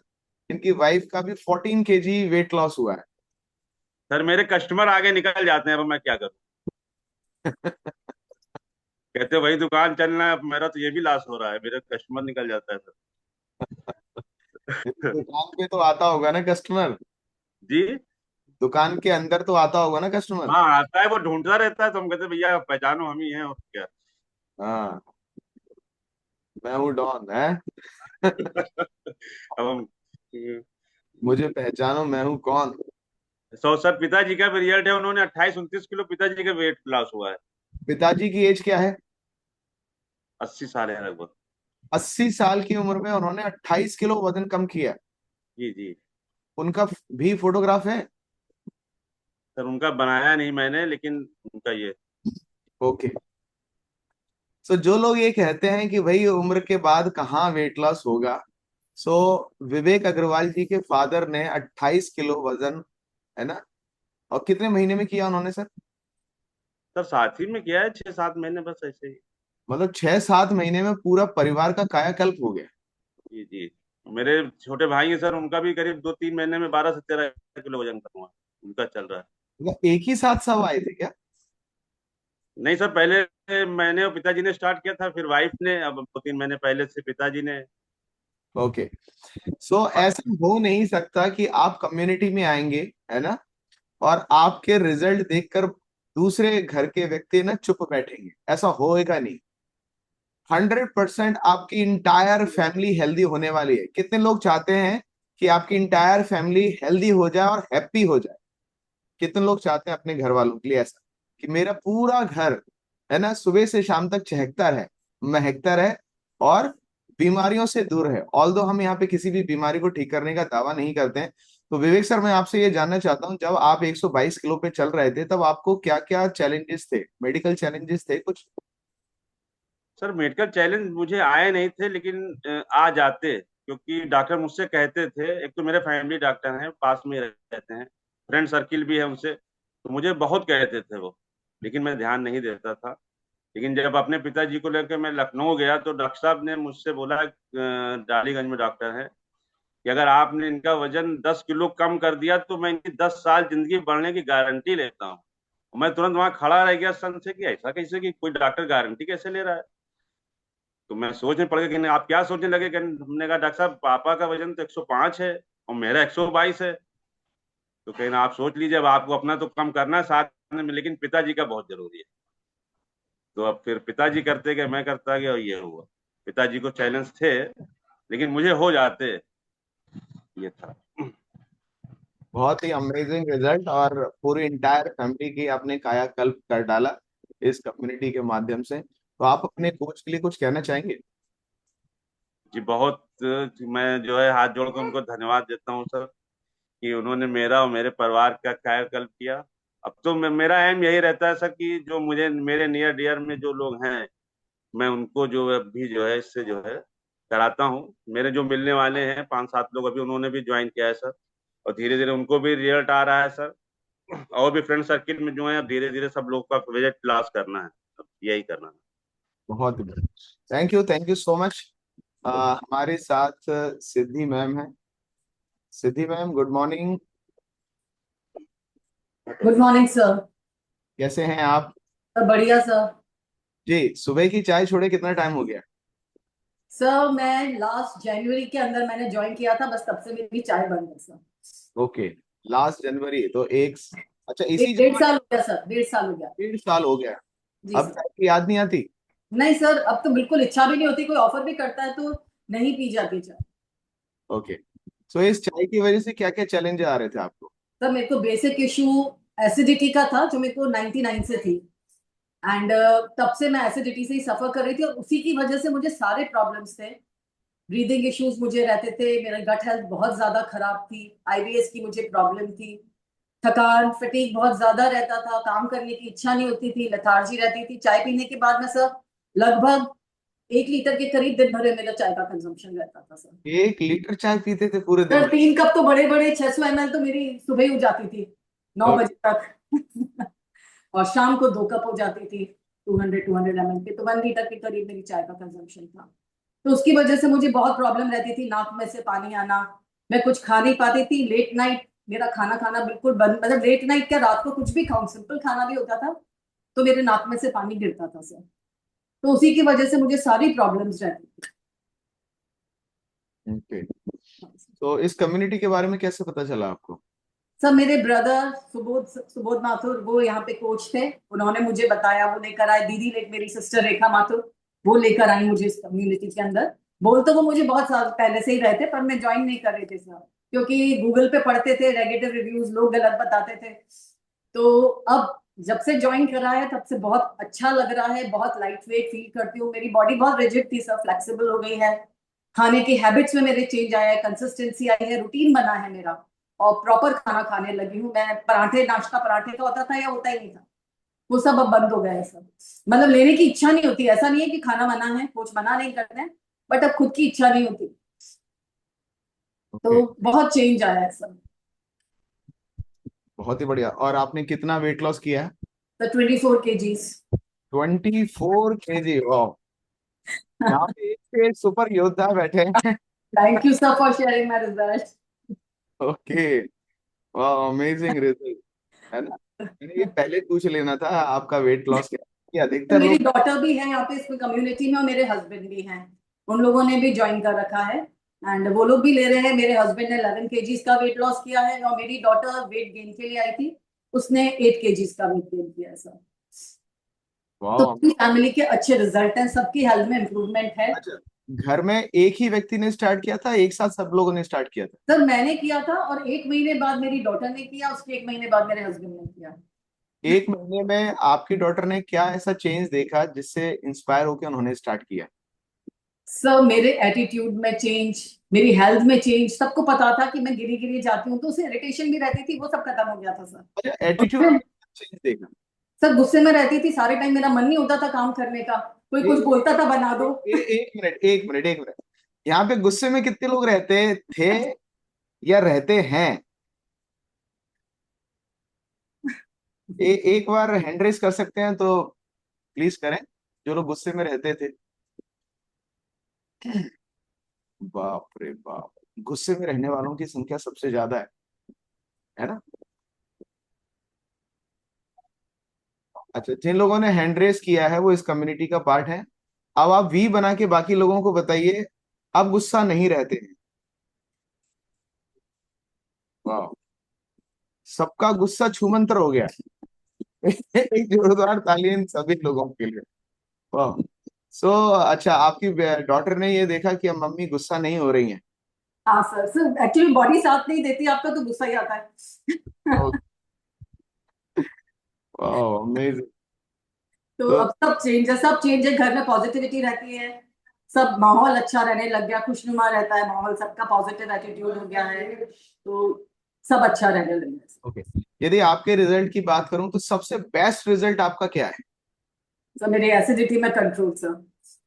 S2: इनकी वाइफ का भी 14 kg वेट लॉस हुआ है।
S5: सर, मेरे कस्टमर आगे निकल जाते हैं, अब मैं क्या करूं। कहते वही दुकान चलना है, अब मेरा तो ये भी लॉस हो रहा है, मेरा कस्टमर निकल जाता है सर।
S2: दुकान पे तो आता होगा ना कस्टमर?
S5: जी।
S2: दुकान के अंदर तो आता होगा ना कस्टमर?
S5: हाँ आता है, वो ढूंढता रहता है, तो हम कहते हैं भैया पहचानो हम ही हैं, और क्या।
S2: हाँ, मैं हूँ डॉन है।
S5: अब हम
S2: मुझे पहचानो, मैं हूँ कौन।
S5: सर, पिताजी का भी रिजल्ट है, उन्होंने 28-29 किलो पिताजी का वेट लॉस हुआ है।
S2: पिताजी की एज क्या है?
S5: 80 साल है लगभग।
S2: 80 साल की उम्र में उन्होंने 28 किलो वजन कम किया।
S5: जी जी।
S2: उनका भी फोटोग्राफ है?
S5: सर, उनका बनाया नहीं मैंने, लेकिन उनका ये।
S2: ओके। सो जो लोग ये कहते हैं कि भाई उम्र के बाद कहाँ वेट लॉस होगा, सो विवेक अग्रवाल जी के फादर ने 28 किलो वजन, है ना, और कितने महीने में किया उन्होंने सर?
S5: सर, साथ ही में किया है, 6-7 महीने बस ऐसे ही।
S2: मतलब 6-7 महीने में पूरा परिवार का कायाकल्प हो गया।
S5: जी जी। मेरे छोटे भाई हैं सर, उनका भी करीब 2-3 महीने में 12 से 13 किलो वजन कम हुआ। उनका चल रहा है।
S2: मतलब एक ही साथ सब आए थे क्या?
S5: नहीं सर, पहले मैंने और पिताजी ने स्टार्ट किया था, फिर वाइफ ने, अब 2-3 महीने पहले से पिताजी ने।
S2: ओके। सो ऐसा हो नहीं सकता कि आप कम्युनिटी में आएंगे, है ना, और आपके रिजल्ट देखकर दूसरे घर के व्यक्ति ना चुप बैठेंगे। ऐसा होएगा नहीं। 100% आपकी इंटायर फैमिली हेल्दी होने वाली है। कितने लोग चाहते हैं कि आपकी इंटायर फैमिली हेल्दी हो जाए और हैप्पी हो जाए? कितने लोग चाहते हैं अपने घर वालों के लिए ऐसा, कि मेरा पूरा घर, है ना, सुबह से शाम तक चहकता रहे, महकता रहे, और बीमारियों से दूर है। ऑल्दो हम यहाँ पे किसी भी बीमारी को ठीक करने का दावा नहीं करते हैं। तो विवेक सर, मैं आपसे ये जानना चाहता हूँ, जब आप 122 किलो पे चल रहे थे, तब आपको क्या क्या चैलेंजेस थे, मेडिकल चैलेंजेस थे कुछ?
S5: सर, मेडिकल चैलेंज मुझे आए नहीं थे, लेकिन आ जाते, क्योंकि डॉक्टर मुझसे कहते थे। एक तो मेरे फैमिली डॉक्टर हैं, पास में ही रहते हैं, फ्रेंड सर्किल भी है उनसे, तो मुझे बहुत कहते थे वो, लेकिन मैं ध्यान नहीं देता था। लेकिन जब अपने पिताजी को लेकर मैं लखनऊ गया, तो डॉक्टर साहब ने मुझसे बोला, डालीगंज में डॉक्टर है, कि अगर आपने इनका वजन 10 किलो कम कर दिया, तो मैं इनकी 10 साल जिंदगी बढ़ने की गारंटी लेता हूँ। मैं तुरंत वहां खड़ा रह गया सन से, कि ऐसा कैसे, कि कोई डॉक्टर गारंटी कैसे ले रहा है। तो मैं सोचने पड़ गया कि नहीं, आप क्या सोचने लगे, कि हमने कहा डॉक्टर साहब, पापा का वजन तो 105 है, और मेरा 122 है। तो कहना आप सोच लीजिए, अब आपको अपना तो कम करना है साथ में, लेकिन पिताजी का बहुत जरूरी है। तो अब फिर पिताजी करते गए, मैं करता गया, और ये हुआ। पिताजी को चैलेंज थे, लेकिन मुझे हो जाते, ये था।
S2: बहुत ही अमेजिंग रिजल्ट, और पूरी इंटायर फैमिली की आपने कायाकल्प कर डाला इस कम्युनिटी के माध्यम से। तो आप अपने कोच के लिए कुछ कहना चाहेंगे?
S5: जी बहुत मैं जो है हाथ जोड़ कर उनको धन्यवाद देता हूँ सर, कि उन्होंने मेरा और मेरे परिवार का कायाकल्प किया। अब तो मेरा एम यही रहता है सर कि जो मुझे मेरे नियर डियर में जो लोग हैं, मैं उनको जो है अभी जो है इससे जो है कराता हूँ। मेरे जो मिलने वाले हैं 5-7 लोग, अभी उन्होंने भी ज्वाइन किया है सर, और धीरे धीरे उनको भी रिजल्ट आ रहा है सर। और भी फ्रेंड सर्किल में जो है अब धीरे धीरे सब लोग का विजिट क्लास करना है, अब यही करना है।
S2: बहुत ही बढ़िया, थैंक यू सो मच। हमारे साथ सिद्धि मैम है। Siddhi ma'am, good morning.
S6: Good morning sir.
S2: कैसे हैं आप?
S6: सर बढ़िया सर।
S2: जी, सुबह की चाय छोड़े कितना टाइम हो गया?
S6: सर मैं लास्ट जनवरी के अंदर मैंने ज्वाइन किया था, बस तब से मेरी चाय बंद है सर।
S2: ओके, लास्ट जनवरी तो अच्छा, इसी
S6: एक डेढ़
S2: जनवरी
S6: साल हो गया सर, 1.5 साल हो गया।
S2: 1.5 साल हो गया।
S6: जी
S2: अब
S6: सर।
S2: चाय की याद नहीं आती?
S6: नहीं सर, अब तो बिल्कुल इच्छा भी नहीं होती, कोई ऑफर भी करता है तो नहीं पी जाती चाय।
S2: ओके, सो इस चाय की वजह से क्या क्या चैलेंज आ रहे थे आपको?
S6: सर मेरे को बेसिक इशू एसिडिटी का था, जो मेरे को 99 से थी। एंड तब से मैं एसिडिटी से ही सफर कर रही थी, और उसी की वजह से मुझे सारे प्रॉब्लम्स थे। ब्रीदिंग इश्यूज मुझे रहते थे, मेरा गट हेल्थ बहुत ज्यादा खराब थी, आईबीएस की मुझे प्रॉब्लम थी, थकान फटीग बहुत ज्यादा रहता था, काम करने की इच्छा नहीं होती थी, लेथार्जी रहती थी। चाय पीने के बाद में सर लगभग 1 लीटर के करीब दिन भर में मेरा चाय का कंजम्पशन रहता था सर।
S2: 1 लीटर चाय पीते थे पूरे दिन
S6: सर
S2: में?
S6: 3 कप तो बड़े बड़े 600 ml तो मेरी सुबह ही हो जाती थी, 9 बजे तक। और शाम को 2 कप हो जाती थी, 200 की, तो 1 लीटर के करीब मेरी चाय का कंजम्पशन था। तो उसकी वजह से मुझे बहुत प्रॉब्लम रहती थी, नाक में से पानी आना, मैं कुछ खा नहीं पाती थी, लेट नाइट मेरा खाना खाना बिल्कुल बंद, मतलब लेट नाइट क्या, रात को कुछ भी खाऊं, सिंपल खाना भी होता था तो मेरे नाक में से पानी गिरता था सर। तो उसी की वजह से मुझे सारी प्रॉब्लम्स रहती थी।
S2: ओके, तो इस कम्युनिटी के बारे में कैसे पता चला आपको?
S6: सर मेरे ब्रदर सुबोध सुबोध माथुर, वो यहाँ पे कोच थे, उन्होंने मुझे बताया, वो लेकर आए, दीदी मेरी सिस्टर रेखा माथुर, वो लेकर आई मुझे इस कम्युनिटी के अंदर। बोल तो वो मुझे बहुत साल पहले से ही रहे थे, पर मैं ज्वाइन नहीं कर रही थी सर, क्योंकि गूगल पे पढ़ते थे नेगेटिव रिव्यूज, लोग गलत बताते थे। तो अब जब से ज्वाइन करा है तब से बहुत अच्छा लग रहा है, बहुत लाइट वेट फील करती हूँ, मेरी बॉडी बहुत रिजिड थी सर, फ्लेक्सिबल हो गई है, खाने की हैबिट्स में मेरे चेंज आया है, कंसिस्टेंसी आई है, रूटीन बना है मेरा, और प्रॉपर खाना खाने लगी हूँ मैं। पराठे, नाश्ता पराठे का होता था या होता ही नहीं था, वो सब अब बंद हो गया है सब। मतलब लेने की इच्छा नहीं होती, ऐसा नहीं है कि खाना मना है, कुछ मना नहीं करते हैं, बट अब खुद की इच्छा नहीं होती।
S2: ओके,
S6: तो बहुत चेंज आया है सब।
S2: बहुत ही बढ़िया। और आपने कितना वेट लॉस किया है?
S6: तो 24 kgs।
S2: 24 kg, वाह। यहाँ पे एक से एक सुपर योद्धा बैठे हैं।
S6: Thank you sir for sharing my result.
S2: Okay, वाह, अमेजिंग रिजल्ट, है ना? मैंने ये पहले पूछ लेना था आपका वेट लॉस क्या, कि अधिकतर
S6: मेरी
S2: लोग।
S6: डॉटर भी है यहाँ पे इसमें कम्युनिटी में, और मेरे हस्बैंड भी हैं, उन लोगों ने भी ज्वाइन कर रखा है, एंड वो लोग भी ले रहे हैं। मेरे हस्बैंड ने 11 kgs का वेट लॉस किया है, और मेरी डॉटर वेट गेन के लिए आई थी, उसने 8 kgs का वेट गेन किया है सर। तो
S2: वाह।
S6: पूरी फैमिली के अच्छे रिजल्ट हैं, सबकी हेल्थ में इम्प्रूवमेंट है।
S2: अच्छा, घर में एक ही व्यक्ति ने स्टार्ट किया था, एक साथ सब लोगों ने स्टार्ट किया था?
S6: सर मैंने किया था, और 1 महीने बाद मेरी डॉटर ने किया, उसके 1 महीने बाद मेरे हस्बैंड ने किया।
S2: 1 महीने में आपकी डॉटर ने क्या ऐसा चेंज देखा जिससे इंस्पायर होकर उन्होंने स्टार्ट किया?
S6: सर मेरे एटीट्यूड में चेंज, मेरी हेल्थ में चेंज, सबको पता था कि मैं गिरी गिरी जाती हूँ, तो उसे इरिटेशन भी रहती थी, वो सब खत्म हो गया था सर।
S2: अच्छा, एटीट्यूड
S6: और
S2: चेंज देखा?
S6: सर गुस्से में रहती थी सारे टाइम, मेरा मन नहीं होता था काम करने का, कोई कुछ बोलता था बना दो।
S2: एक मिनट, यहाँ पे गुस्से में कितने लोग रहते थे या रहते हैं? एक बार हैंड रेस कर सकते हैं तो प्लीज करें, जो लोग गुस्से में रहते थे। बाप रे बाप, गुस्से में रहने वालों की संख्या सबसे ज्यादा है ना? अच्छा, जिन लोगों ने हैंड रेस किया है वो इस कम्युनिटी का पार्ट है। अब आप वी बना के बाकी लोगों को बताइए, अब गुस्सा नहीं रहते हैं। वाह, सबका गुस्सा छूमंतर हो गया। एक जोरदार ताली इन सभी लोगों के लिए। वाह। सो अच्छा, आपकी डॉटर ने ये देखा कि अब मम्मी गुस्सा नहीं हो रही हैं,
S6: हाँ सर एक्चुअली बॉडी साथ नहीं देती आपका तो गुस्सा ही आता है।
S2: अमेजिंग।
S6: तो
S2: तो
S6: अब सब चेंज है, घर में पॉजिटिविटी रहती है, सब माहौल अच्छा रहने लग गया, खुशनुमा रहता है माहौल, सबका पॉजिटिव एटीट्यूड हो गया है, तो सब अच्छा रहने लग गया।
S2: ओके, यदि आपके रिजल्ट की बात करूं तो सबसे बेस्ट रिजल्ट आपका क्या है?
S6: सर मेरी एसिडिटी में कंट्रोल सर,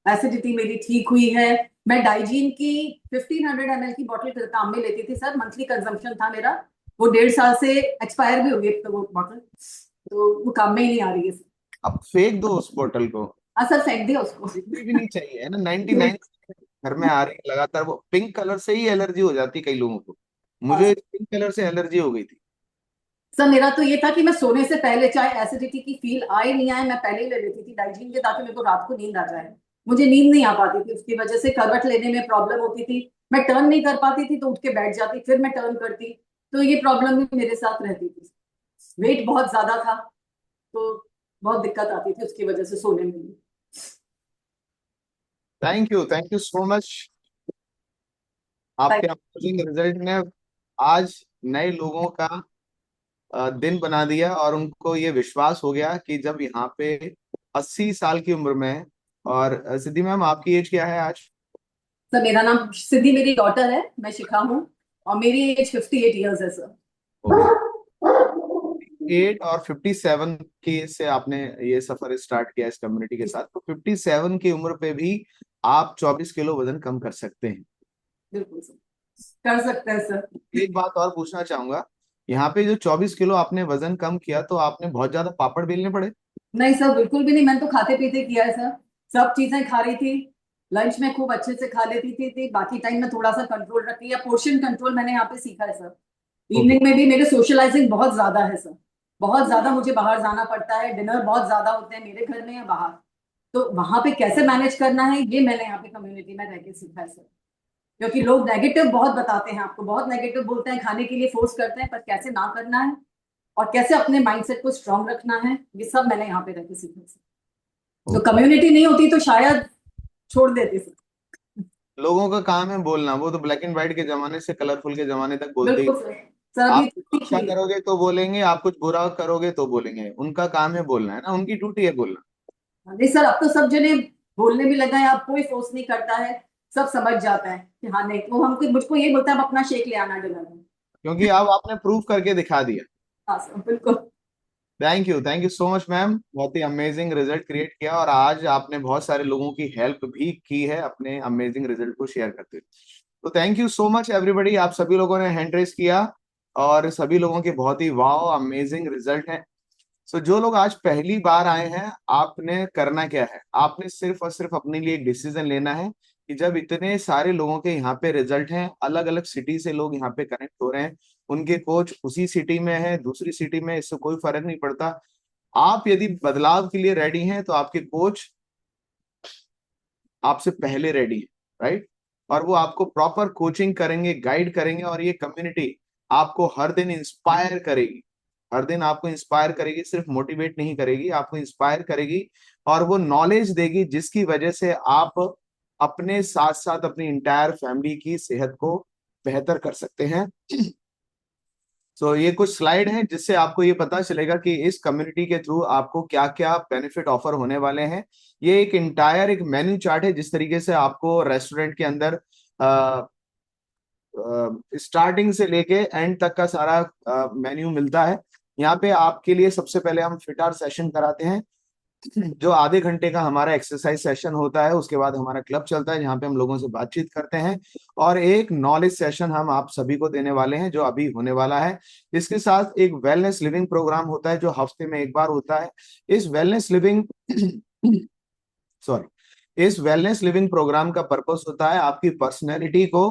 S6: एसिडिटी मेरी ठीक हुई है। मैं डाइजीन की 1500 ml की बॉटल काम में लेती थी सर, मंथली कंजम्पशन था मेरा, वो 1.5 साल से एक्सपायर भी हो गई तो वो बॉटल, तो वो काम में ही नहीं आ रही है सर।
S2: आप फेंक दो उस बोतल को,
S6: हाँ सर फेंक दिया उसको।
S2: दिखनी भी नहीं चाहिए है ना। 99 घर में आ रही है लगातार, वो पिंक कलर से ही एलर्जी हो जाती है कई लोगों को। मुझे पिंक कलर से एलर्जी हो गई थी।
S6: सर मेरा तो ये था कि मैं सोने से पहले चाहे एसिडिटी की फील आए नहीं आए, मैं पहले ही ले लेती थी डाइजीन के, ताकि मेरे को रात को नींद आ जाए। मुझे नींद नहीं आ पाती थी, उसकी वजह से करवट लेने में प्रॉब्लम होती थी, मैं टर्न नहीं कर पाती थी तो उठ के बैठ जाती, फिर मैं टर्न करती, तो ये प्रॉब्लम भी मेरे साथ रहती थी। वेट बहुत ज्यादा था तो बहुत दिक्कत आती थी उसकी वजह से सोने में भी।
S2: Thank you so much. आपके अमेजिंग रिजल्ट ने आज नए लोगों का दिन बना दिया, और उनको ये विश्वास हो गया कि जब यहाँ पे 80 साल की उम्र में, और सिद्धि मैम आपकी एज क्या है आज?
S6: सर मेरा नाम सिद्धि, मेरी डॉटर है, मैं शिखा हूँ, और मेरी एज 58 ईयर्स है सर।
S2: 8 और 57 के से आपने ये सफर स्टार्ट किया इस कम्युनिटी के साथ, तो 57 की उम्र पे भी आप 24 किलो वजन कम कर सकते हैं।
S6: बिल्कुल सर, कर सकते हैं सर।
S2: एक बात और पूछना चाहूंगा, यहाँ पे जो 24 किलो आपने वजन कम किया, तो आपने बहुत ज्यादा पापड़ बेलने पड़े?
S6: नहीं सर बिल्कुल भी नहीं, मैंने तो खाते पीते किया है सर, सब चीजें खा रही थी, लंच में खूब अच्छे से खा लेती थी, बाकी टाइम में थोड़ा सा कंट्रोल रखी है, पोर्शन कंट्रोल मैंने यहाँ पे सीखा है सर।
S2: ओके।
S6: इवनिंग में भी मेरे सोशलाइजिंग बहुत ज्यादा है सर, बहुत ज्यादा मुझे बाहर जाना पड़ता है, डिनर बहुत ज्यादा होते हैं मेरे घर में या बाहर, तो वहां पे कैसे मैनेज करना है ये मैंने यहाँ पे कम्युनिटी में रह के सीखा है सर। क्योंकि लोग नेगेटिव बहुत बताते हैं आपको, बहुत नेगेटिव बोलते हैं, खाने के लिए फोर्स करते हैं, पर कैसे ना करना है और कैसे अपने माइंडसेट को स्ट्रांग रखना है, ये सब मैंने यहाँ पे रह के सीखा सर। तो कम्युनिटी नहीं होती तो शायद छोड़ देते सर।
S2: लोगों का काम है बोलना, वो तो ब्लैक एंड व्हाइट के जमाने से कलरफुल के जमाने तक बोलते ही।
S6: बिल्कुल सर, सर अभी
S2: आप कुछ अच्छा
S6: ठीक है।
S2: करोगे तो बोलेंगे, आप कुछ बुरा करोगे तो बोलेंगे, उनका काम है बोलना, है ना, उनकी ड्यूटी है बोलना।
S6: नहीं सर अब तो सब जने बोलने भी लगा है, अब कोई फोर्स नहीं करता है, सब समझ जाता है कि हाँ नहीं, वो हमको मुझको ये बोलता है अब अपना शेक ले आना डिनर में।
S2: क्योंकि अब आपने प्रूव करके दिखा दिया।
S6: हाँ सर बिल्कुल।
S2: Thank you so much ma'am, बहुत ही अमेजिंग रिजल्ट क्रिएट किया, और आज आपने बहुत सारे लोगों की हेल्प भी की है अपने अमेजिंग रिजल्ट को शेयर करते हुए। तो thank you so much everybody, आप सभी लोगों ने हैंड रेस किया, और सभी लोगों के बहुत ही वाव अमेजिंग रिजल्ट हैं। सो जो लोग आज पहली बार आए हैं, आपने करना क्या है, आपने सिर्फ और सिर्फ अपने लिए एक डिसीजन लेना है कि जब इतने सारे लोगों के यहाँ पे रिजल्ट हैं, अलग अलग सिटी से लोग यहाँ पे कनेक्ट हो रहे हैं, उनके कोच उसी सिटी में है दूसरी सिटी में, इससे कोई फर्क नहीं पड़ता। आप यदि बदलाव के लिए रेडी हैं तो आपके कोच आपसे पहले रेडी है, राइट, और वो आपको प्रॉपर कोचिंग करेंगे, गाइड करेंगे, और ये कम्युनिटी आपको हर दिन इंस्पायर करेगी, हर दिन आपको इंस्पायर करेगी, सिर्फ मोटिवेट नहीं करेगी, आपको इंस्पायर करेगी, और वो नॉलेज देगी जिसकी वजह से आप अपने साथ साथ अपनी इंटायर फैमिली की सेहत को बेहतर कर सकते हैं। सो ये कुछ स्लाइड हैं जिससे आपको ये पता चलेगा कि इस कम्युनिटी के थ्रू आपको क्या क्या बेनिफिट ऑफर होने वाले हैं। ये एक इंटायर एक मेन्यू चार्ट है, जिस तरीके से आपको रेस्टोरेंट के अंदर स्टार्टिंग से लेके एंड तक का सारा मेन्यू मिलता है। यहाँ पे आपके लिए सबसे पहले हम फिट आवर सेशन कराते हैं, जो आधे घंटे का हमारा एक्सरसाइज सेशन होता है। उसके बाद हमारा क्लब चलता है जहाँ पे हम लोगों से बातचीत करते हैं, और एक नॉलेज सेशन हम आप सभी को देने वाले हैं जो अभी होने वाला है। इसके साथ एक वेलनेस लिविंग प्रोग्राम होता है जो हफ्ते में एक बार होता है। इस वेलनेस लिविंग इस वेलनेस लिविंग प्रोग्राम का पर्पस होता है आपकी पर्सनैलिटी को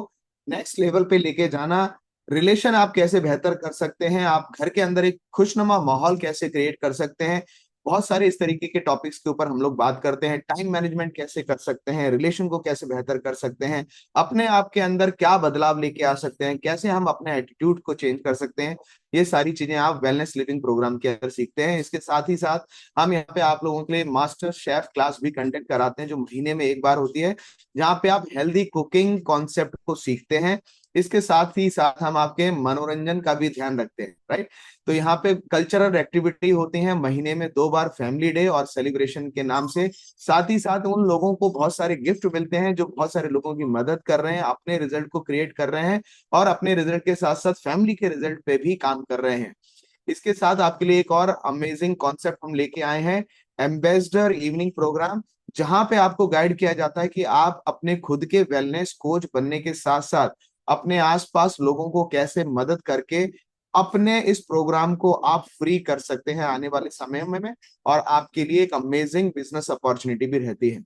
S2: नेक्स्ट लेवल पे लेके जाना, रिलेशन आप कैसे बेहतर कर सकते हैं, आप घर के अंदर एक खुशनुमा माहौल कैसे क्रिएट कर सकते हैं, बहुत सारे इस तरीके के टॉपिक्स के ऊपर हम लोग बात करते हैं। टाइम मैनेजमेंट कैसे कर सकते हैं, रिलेशन को कैसे बेहतर कर सकते हैं, अपने आप के अंदर क्या बदलाव लेके आ सकते हैं, कैसे हम अपने एटीट्यूड को चेंज कर सकते हैं, ये सारी चीजें आप वेलनेस लिविंग प्रोग्राम के अंदर सीखते हैं। इसके साथ ही साथ हम यहाँ पे आप लोगों के लिए मास्टर शेफ क्लास भी कंडक्ट कराते हैं जो महीने में एक बार होती है, जहाँ पे आप हेल्दी कुकिंग कॉन्सेप्ट को सीखते हैं। इसके साथ ही साथ हम आपके मनोरंजन का भी ध्यान रखते हैं, राइट। तो यहाँ पे कल्चरल एक्टिविटी होती है महीने में 2 बार, फैमिली डे और सेलिब्रेशन के नाम से। साथ ही साथ उन लोगों को बहुत सारे गिफ्ट मिलते हैं जो बहुत सारे लोगों की मदद कर रहे हैं, अपने रिजल्ट को क्रिएट कर रहे हैं और अपने रिजल्ट के साथ साथ फैमिली के रिजल्ट पे भी काम कर रहे हैं। इसके साथ आपके लिए एक और अमेजिंग कॉन्सेप्ट हम लेके आए हैं, एम्बेसडर इवनिंग प्रोग्राम, जहां पे आपको गाइड किया जाता है कि आप अपने खुद के वेलनेस कोच बनने के साथ साथ अपने आसपास लोगों को कैसे मदद करके अपने इस प्रोग्राम को आप फ्री कर सकते हैं आने वाले समय में, और आपके लिए एक अमेजिंग बिजनेस अपॉर्चुनिटी भी रहती है।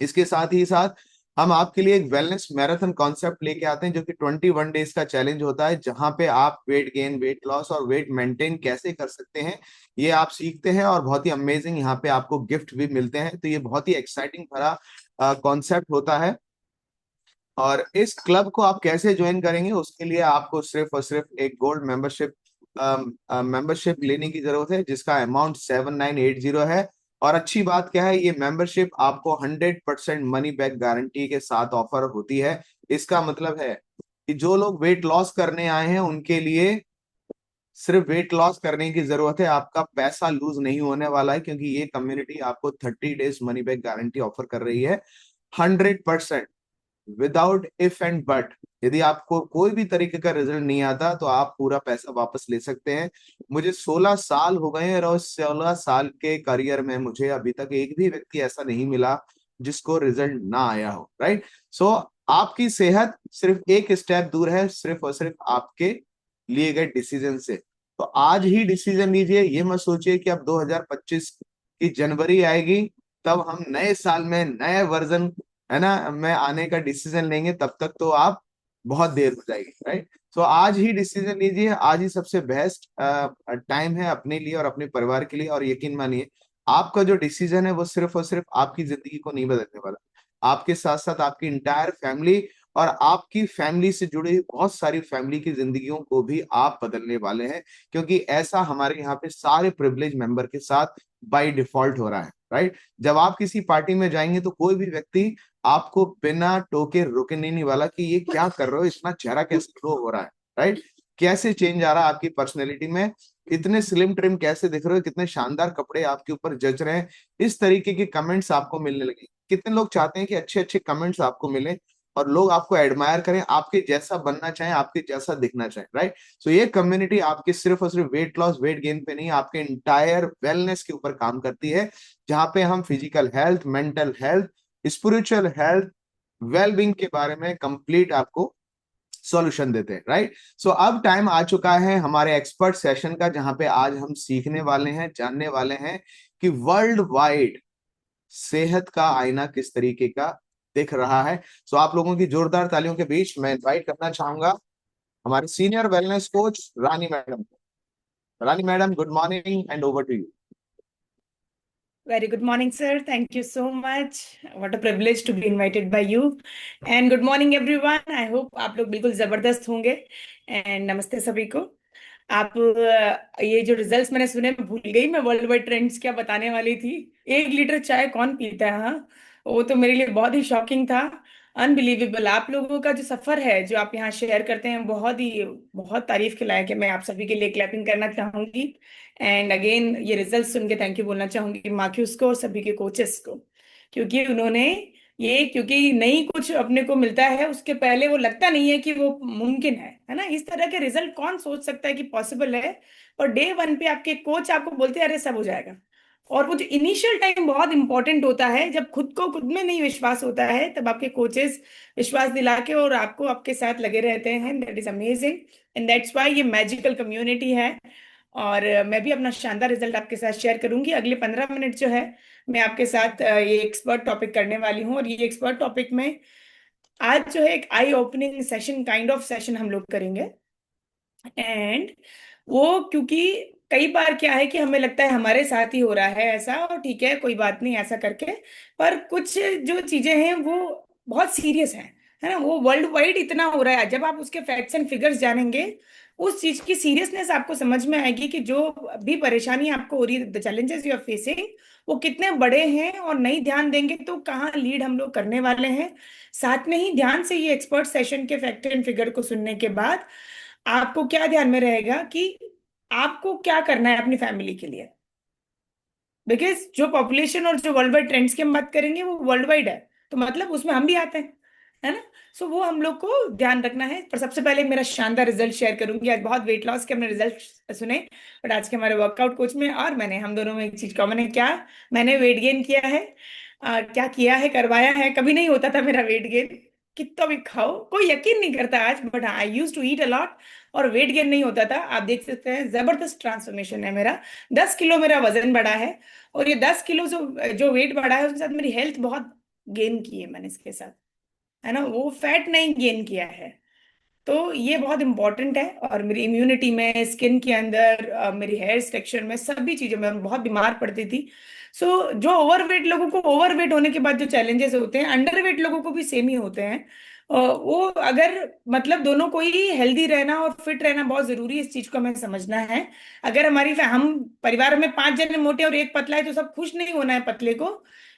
S2: इसके साथ ही साथ हम आपके लिए एक वेलनेस मैराथन कॉन्सेप्ट लेके आते हैं जो कि 21 डेज का चैलेंज होता है, जहां पे आप वेट गेन, वेट लॉस और वेट मेंटेन कैसे कर सकते हैं ये आप सीखते हैं, और बहुत ही अमेजिंग यहाँ पे आपको गिफ्ट भी मिलते हैं। तो ये बहुत ही एक्साइटिंग भरा कॉन्सेप्ट होता है। और इस क्लब को आप कैसे ज्वाइन करेंगे, उसके लिए आपको सिर्फ और सिर्फ एक गोल्ड मेंबरशिप लेने की जरूरत है, जिसका अमाउंट 7980 है। और अच्छी बात क्या है, ये मेंबरशिप आपको 100% मनी बैक गारंटी के साथ ऑफर होती है। इसका मतलब है कि जो लोग वेट लॉस करने आए हैं उनके लिए सिर्फ वेट लॉस करने की जरूरत है, आपका पैसा लूज नहीं होने वाला है, क्योंकि ये कम्युनिटी आपको 30 days money back guarantee offer कर रही है 100%, विदाउट इफ एंड बट। यदि आपको कोई भी तरीके का रिजल्ट नहीं आता तो आप पूरा पैसा वापस ले सकते हैं। मुझे 16 साल हो गए हैं और 16 साल के करियर में मुझे अभी तक एक भी व्यक्ति ऐसा नहीं मिला जिसको रिजल्ट ना आया हो, राइट। सो आपकी सेहत सिर्फ एक स्टेप दूर है, सिर्फ और सिर्फ आपके लिए गए डिसीजन से। तो आज ही डिसीजन लीजिए, ये मत सोचिए कि अब 2025 की जनवरी आएगी तब हम नए साल में नए वर्जन है ना में आने का डिसीजन लेंगे, तब तक तो आप बहुत देर हो जाएगी, राइट। तो आज ही डिसीजन लीजिए, आज ही सबसे बेस्ट टाइम है अपने लिए और अपने परिवार के लिए। और यकीन मानिए आपका जो डिसीजन है वो सिर्फ और सिर्फ आपकी जिंदगी को नहीं बदलने वाला, आपके साथ साथ आपकी इंटायर फैमिली और आपकी फैमिली से जुड़ी हुई बहुत सारी फैमिली की जिंदगियों को भी आप बदलने वाले हैं, क्योंकि ऐसा हमारे यहाँ पे सारे प्रिविलेज मेंबर के साथ बाय डिफॉल्ट हो रहा है, राइट। जब आप किसी पार्टी में जाएंगे तो कोई भी व्यक्ति आपको बिना टोके रुकने नहीं वाला कि ये क्या कर रहे हो, इतना चेहरा कैसे ग्लो हो रहा है, राइट। कैसे चेंज आ रहा है आपकी पर्सनैलिटी में, इतने स्लिम ट्रिम कैसे दिख रहे हो, कितने शानदार कपड़े आपके ऊपर जच रहे हैं, इस तरीके के कमेंट्स आपको मिलने लगे। कितने लोग चाहते हैं कि अच्छे अच्छे कमेंट्स आपको मिले और लोग आपको एडमायर करें, आपके जैसा बनना चाहें, आपके जैसा दिखना चाहें, राइट। सो ये कम्युनिटी आपके सिर्फ और सिर्फ वेट लॉस, वेट गेन पे नहीं, आपके इंटायर वेलनेस के ऊपर काम करती है, जहां पे हम physical health, mental health, spiritual health, wellbeing के बारे में कंप्लीट आपको सॉल्यूशन देते हैं, राइट। सो अब टाइम आ चुका है हमारे एक्सपर्ट सेशन का, जहां पे आज हम सीखने वाले हैं, जानने वाले हैं कि वर्ल्ड वाइड सेहत का आईना किस तरीके का दिख रहा है। सो आप लोगों की जोरदार तालियों के बीच मैं इनवाइट करना चाहूंगा हमारे senior wellness coach Rani madam को। Rani madam, good morning and over to you.
S7: Very good morning, sir. Thank you so much. What a privilege to be invited by you. And good morning, everyone. I hope आप लोग बिल्कुल जबरदस्त होंगे. And नमस्ते सभी को. आप ये जो रिजल्ट्स मैंने सुने, मैं भूल गई मैं वर्ल्ड वाइड ट्रेंड्स क्या बताने वाली थी. 1 लीटर चाय कौन पीता है? हाँ, वो तो मेरे लिए बहुत ही शॉकिंग था. अनबिलीवेबल. आप लोगों का जो सफर है जो आप यहाँ शेयर करते हैं बहुत तारीफ के लायक है. मैं आप सभी के लिए क्लैपिंग करना चाहूंगी. एंड अगेन ये रिजल्ट सुन के थैंक यू बोलना चाहूंगी मार्क्यूस को और सभी के कोचेस को, क्योंकि उन्होंने क्योंकि नहीं कुछ अपने को मिलता है उसके पहले वो लगता नहीं है कि वो मुमकिन है ना. इस तरह के रिजल्ट कौन सोच सकता है कि पॉसिबल है. और डे 1 पे आपके कोच आपको बोलते हैं अरे सब हो जाएगा. और वो जो इनिशियल टाइम बहुत इंपॉर्टेंट होता है, जब खुद में नहीं विश्वास होता है तब आपके कोचेस विश्वास दिला के और आपको आपके साथ लगे रहते हैं. That is amazing and that's why ये मैजिकल कम्युनिटी है. और मैं भी अपना शानदार रिजल्ट आपके साथ शेयर करूंगी. अगले 15 मिनट जो है मैं आपके साथ ये एक्सपर्ट टॉपिक करने वाली हूँ. और ये एक्सपर्ट टॉपिक में आज जो है एक eye opening session kind of session हम लोग करेंगे. एंड वो क्योंकि कई बार क्या है कि हमें लगता है हमारे साथ ही हो रहा है ऐसा, और ठीक है कोई बात नहीं ऐसा करके, पर कुछ जो चीजें हैं वो बहुत सीरियस हैं, है ना. वो वर्ल्ड वाइड इतना हो रहा है. जब आप उसके फैक्ट्स एंड फिगर्स जानेंगे उस चीज की सीरियसनेस आपको समझ में आएगी कि जो भी परेशानी आपको हो रही है, the challenges you are facing, वो कितने बड़े हैं, और नहीं ध्यान देंगे तो कहाँ लीड हम लोग करने वाले हैं। साथ में ही ध्यान से ये एक्सपर्ट सेशन के फैक्टर एंड फिगर को सुनने के बाद आपको क्या ध्यान में रहेगा कि आपको क्या करना है अपनी फैमिली के लिए। बिकॉज जो पॉपुलेशन और जो वर्ल्ड वाइड ट्रेंड्स की हम बात करेंगे वो वर्ल्ड वाइड है, तो मतलब उसमें हम भी आते हैं, है ना। सो वो हम लोग को ध्यान रखना है। पर सबसे पहले मेरा शानदार रिजल्ट शेयर करूंगी। आज बहुत वेट लॉस के हमने रिजल्ट सुने, बट आज के हमारे वर्कआउट कोच में और मैंने, हम दोनों में एक चीज कॉमन है, क्या मैंने वेट गेन किया है। क्या किया है, करवाया है। कभी नहीं होता था मेरा वेट गेन, कितना भी खाओ, कोई यकीन नहीं करता आज, but I use to eat a lot और वेट गेन नहीं होता था। आप देख सकते हैं जबरदस्त ट्रांसफॉर्मेशन है मेरा। 10 किलो मेरा वजन बढ़ा है, और ये 10 किलो जो जो वेट बढ़ा है उसके साथ मेरी हेल्थ बहुत गेन की है मैंने इसके साथ, है ना। वो फैट नहीं गेन किया है, तो ये बहुत इंपॉर्टेंट है। और मेरी इम्यूनिटी में, स्किन के अंदर, मेरी हेयर स्ट्रक्चर में, सभी चीजों में, मैं बहुत बीमार पड़ती थी। सो जो ओवरवेट लोगों को, ओवरवेट होने के बाद जो चैलेंजेस होते हैं, अंडरवेट लोगों को भी सेम ही होते हैं। वो अगर, मतलब दोनों को ही हेल्दी रहना और फिट रहना बहुत जरूरी है, इस चीज को हमें समझना है। अगर हम परिवार में 5 जने मोटे और एक पतला है तो सब खुश नहीं होना है पतले को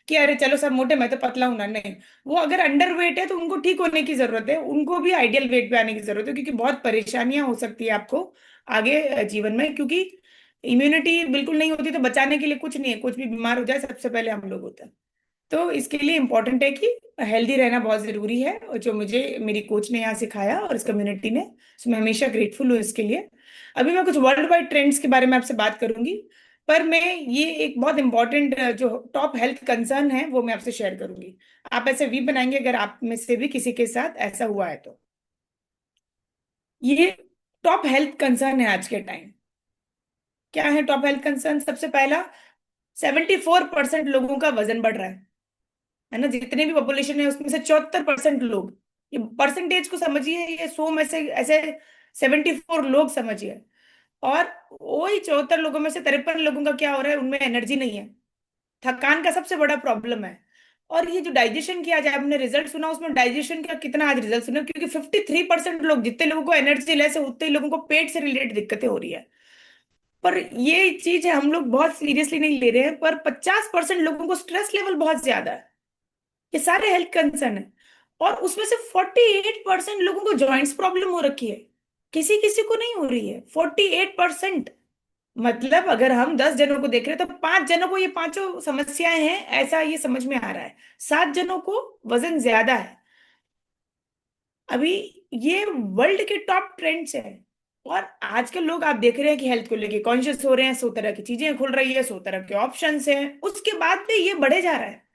S7: कि अरे चलो सब मोटे मैं तो पतला हूं ना, नहीं। वो अगर अंडर वेट है तो उनको ठीक होने की जरूरत है, उनको भी आइडियल वेट पे आने की जरूरत है, क्योंकि बहुत परेशानियां हो सकती है आपको आगे जीवन में, क्योंकि इम्यूनिटी बिल्कुल नहीं होती तो बचाने के लिए कुछ नहीं है। कुछ भी बीमार हो जाए सबसे पहले हम लोग होते हैं। तो इसके लिए इम्पोर्टेंट है कि हेल्दी रहना बहुत जरूरी है, और जो मुझे मेरी कोच ने यहाँ सिखाया और इस कम्युनिटी ने, सो मैं हमेशा ग्रेटफुल हूँ इसके लिए। अभी मैं कुछ वर्ल्ड वाइड ट्रेंड्स के बारे में आपसे बात करूंगी, पर मैं ये एक बहुत इंपॉर्टेंट जो टॉप हेल्थ कंसर्न है वो मैं आपसे शेयर करूंगी। आप ऐसे वी बनाएंगे अगर आप में से भी किसी के साथ ऐसा हुआ है तो। ये टॉप हेल्थ कंसर्न है आज के टाइम। क्या है टॉप हेल्थ कंसर्न? सबसे पहला, 74% लोगों का वजन बढ़ रहा है ना। जितने भी पॉपुलेशन है उसमें से 74% लोग, ये परसेंटेज को समझिए, ये 100 में से ऐसे 74 लोग समझिए। और वही 74 लोगों में से 53 लोगों का क्या हो रहा है, उनमें एनर्जी नहीं है। थकान का सबसे बड़ा प्रॉब्लम है। और ये जो डाइजेशन की आज आपने रिजल्ट सुना, उसमें डाइजेशन का कितना आज रिजल्ट सुना, क्योंकि 53% लोग, जितने लोगों को एनर्जी लेस है उतने ही लोगों को पेट से रिलेटेड दिक्कतें हो रही है। पर ये चीज है हम लोग बहुत सीरियसली नहीं ले रहे हैं। पर 50% लोगों को स्ट्रेस लेवल बहुत ज्यादा है। ये सारे हेल्थ कंसर्न है। और उसमें से 48% लोगों को जॉइंट्स प्रॉब्लम हो रखी है। किसी किसी को नहीं हो रही है, 48%। मतलब अगर हम 10 जनों को देख रहे हैं तो 5 जनों को ये पांचों समस्याएं हैं, ऐसा ये समझ में आ रहा है। 7 जनों को वजन ज्यादा है। अभी ये वर्ल्ड के टॉप ट्रेंड्स है। और आजकल लोग आप देख रहे हैं कि हेल्थ को लेके कॉन्शियस हो रहे हैं, 100 तरह की चीजें खुल रही है, 100 तरह के ऑप्शंस हैं, उसके बाद भी ये बढ़े जा रहा है।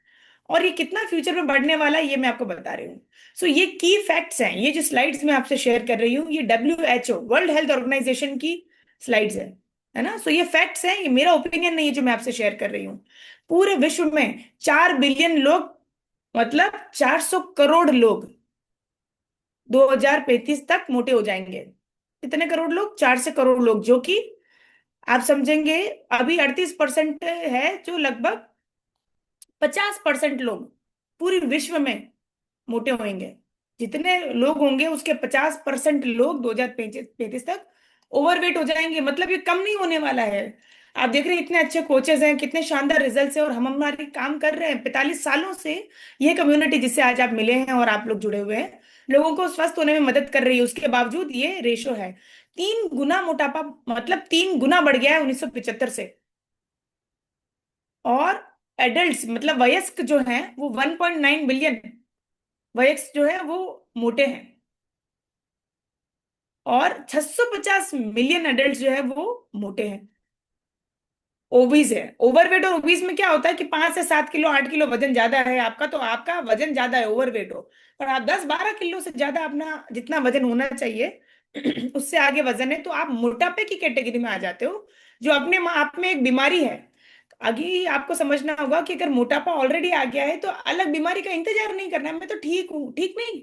S7: और ये कितना फ्यूचर में बढ़ने वाला है ये मैं आपको बता रही हूँ। सो ये की फैक्ट्स हैं, ये जो स्लाइड्स मैं आपसे शेयर कर रही हूँ, ये WHO, वर्ल्ड हेल्थ ऑर्गेनाइजेशन की स्लाइड्स है ना। सो ये फैक्ट्स हैं, ये मेरा ओपिनियन नहीं है जो मैं आपसे शेयर कर रही हूँ। पूरे विश्व में 4 बिलियन लोग, मतलब 400 करोड़ लोग 2035 तक मोटे हो जाएंगे। कितने करोड़ लोग? 400 करोड़ लोग, जो कि आप समझेंगे अभी 38% है, जो लगभग 50% लोग पूरे विश्व में मोटे होंगे। जितने लोग होंगे उसके 50% लोग 2035 तक ओवरवेट हो जाएंगे। मतलब ये कम नहीं होने वाला है। आप देख रहे हैं इतने अच्छे कोचेस हैं, कितने शानदार रिजल्ट्स हैं, और हम हमारे काम कर रहे हैं 45 सालों से। ये कम्युनिटी जिससे आज आप मिले हैं और आप लोग जुड़े हुए हैं, लोगों को स्वस्थ होने में मदद कर रही है। उसके बावजूद ये रेशो है 3 गुना मोटापा, मतलब 3 गुना बढ़ गया है 1975 से। और एडल्ट्स, मतलब वयस्क जो हैं वो 1.9 बिलियन वयस्क जो है वो मोटे हैं। और 650 मिलियन एडल्ट जो है वो मोटे हैं, ओबीज है। ओवरवेट और ओबीज में क्या होता है कि 5 से 7 किलो 8 किलो वजन ज्यादा है आपका, तो आपका वजन ज्यादा है, ओवरवेट हो। पर आप 10-12 किलो से ज्यादा अपना जितना वजन होना चाहिए उससे आगे वजन है, तो आप मोटापे की कैटेगरी में आ जाते हो, जो अपने आप में एक बीमारी है। आगे आपको समझना होगा कि अगर मोटापा ऑलरेडी आ गया है तो अलग बीमारी का इंतजार नहीं करना है, मैं तो ठीक हूँ, ठीक नहीं।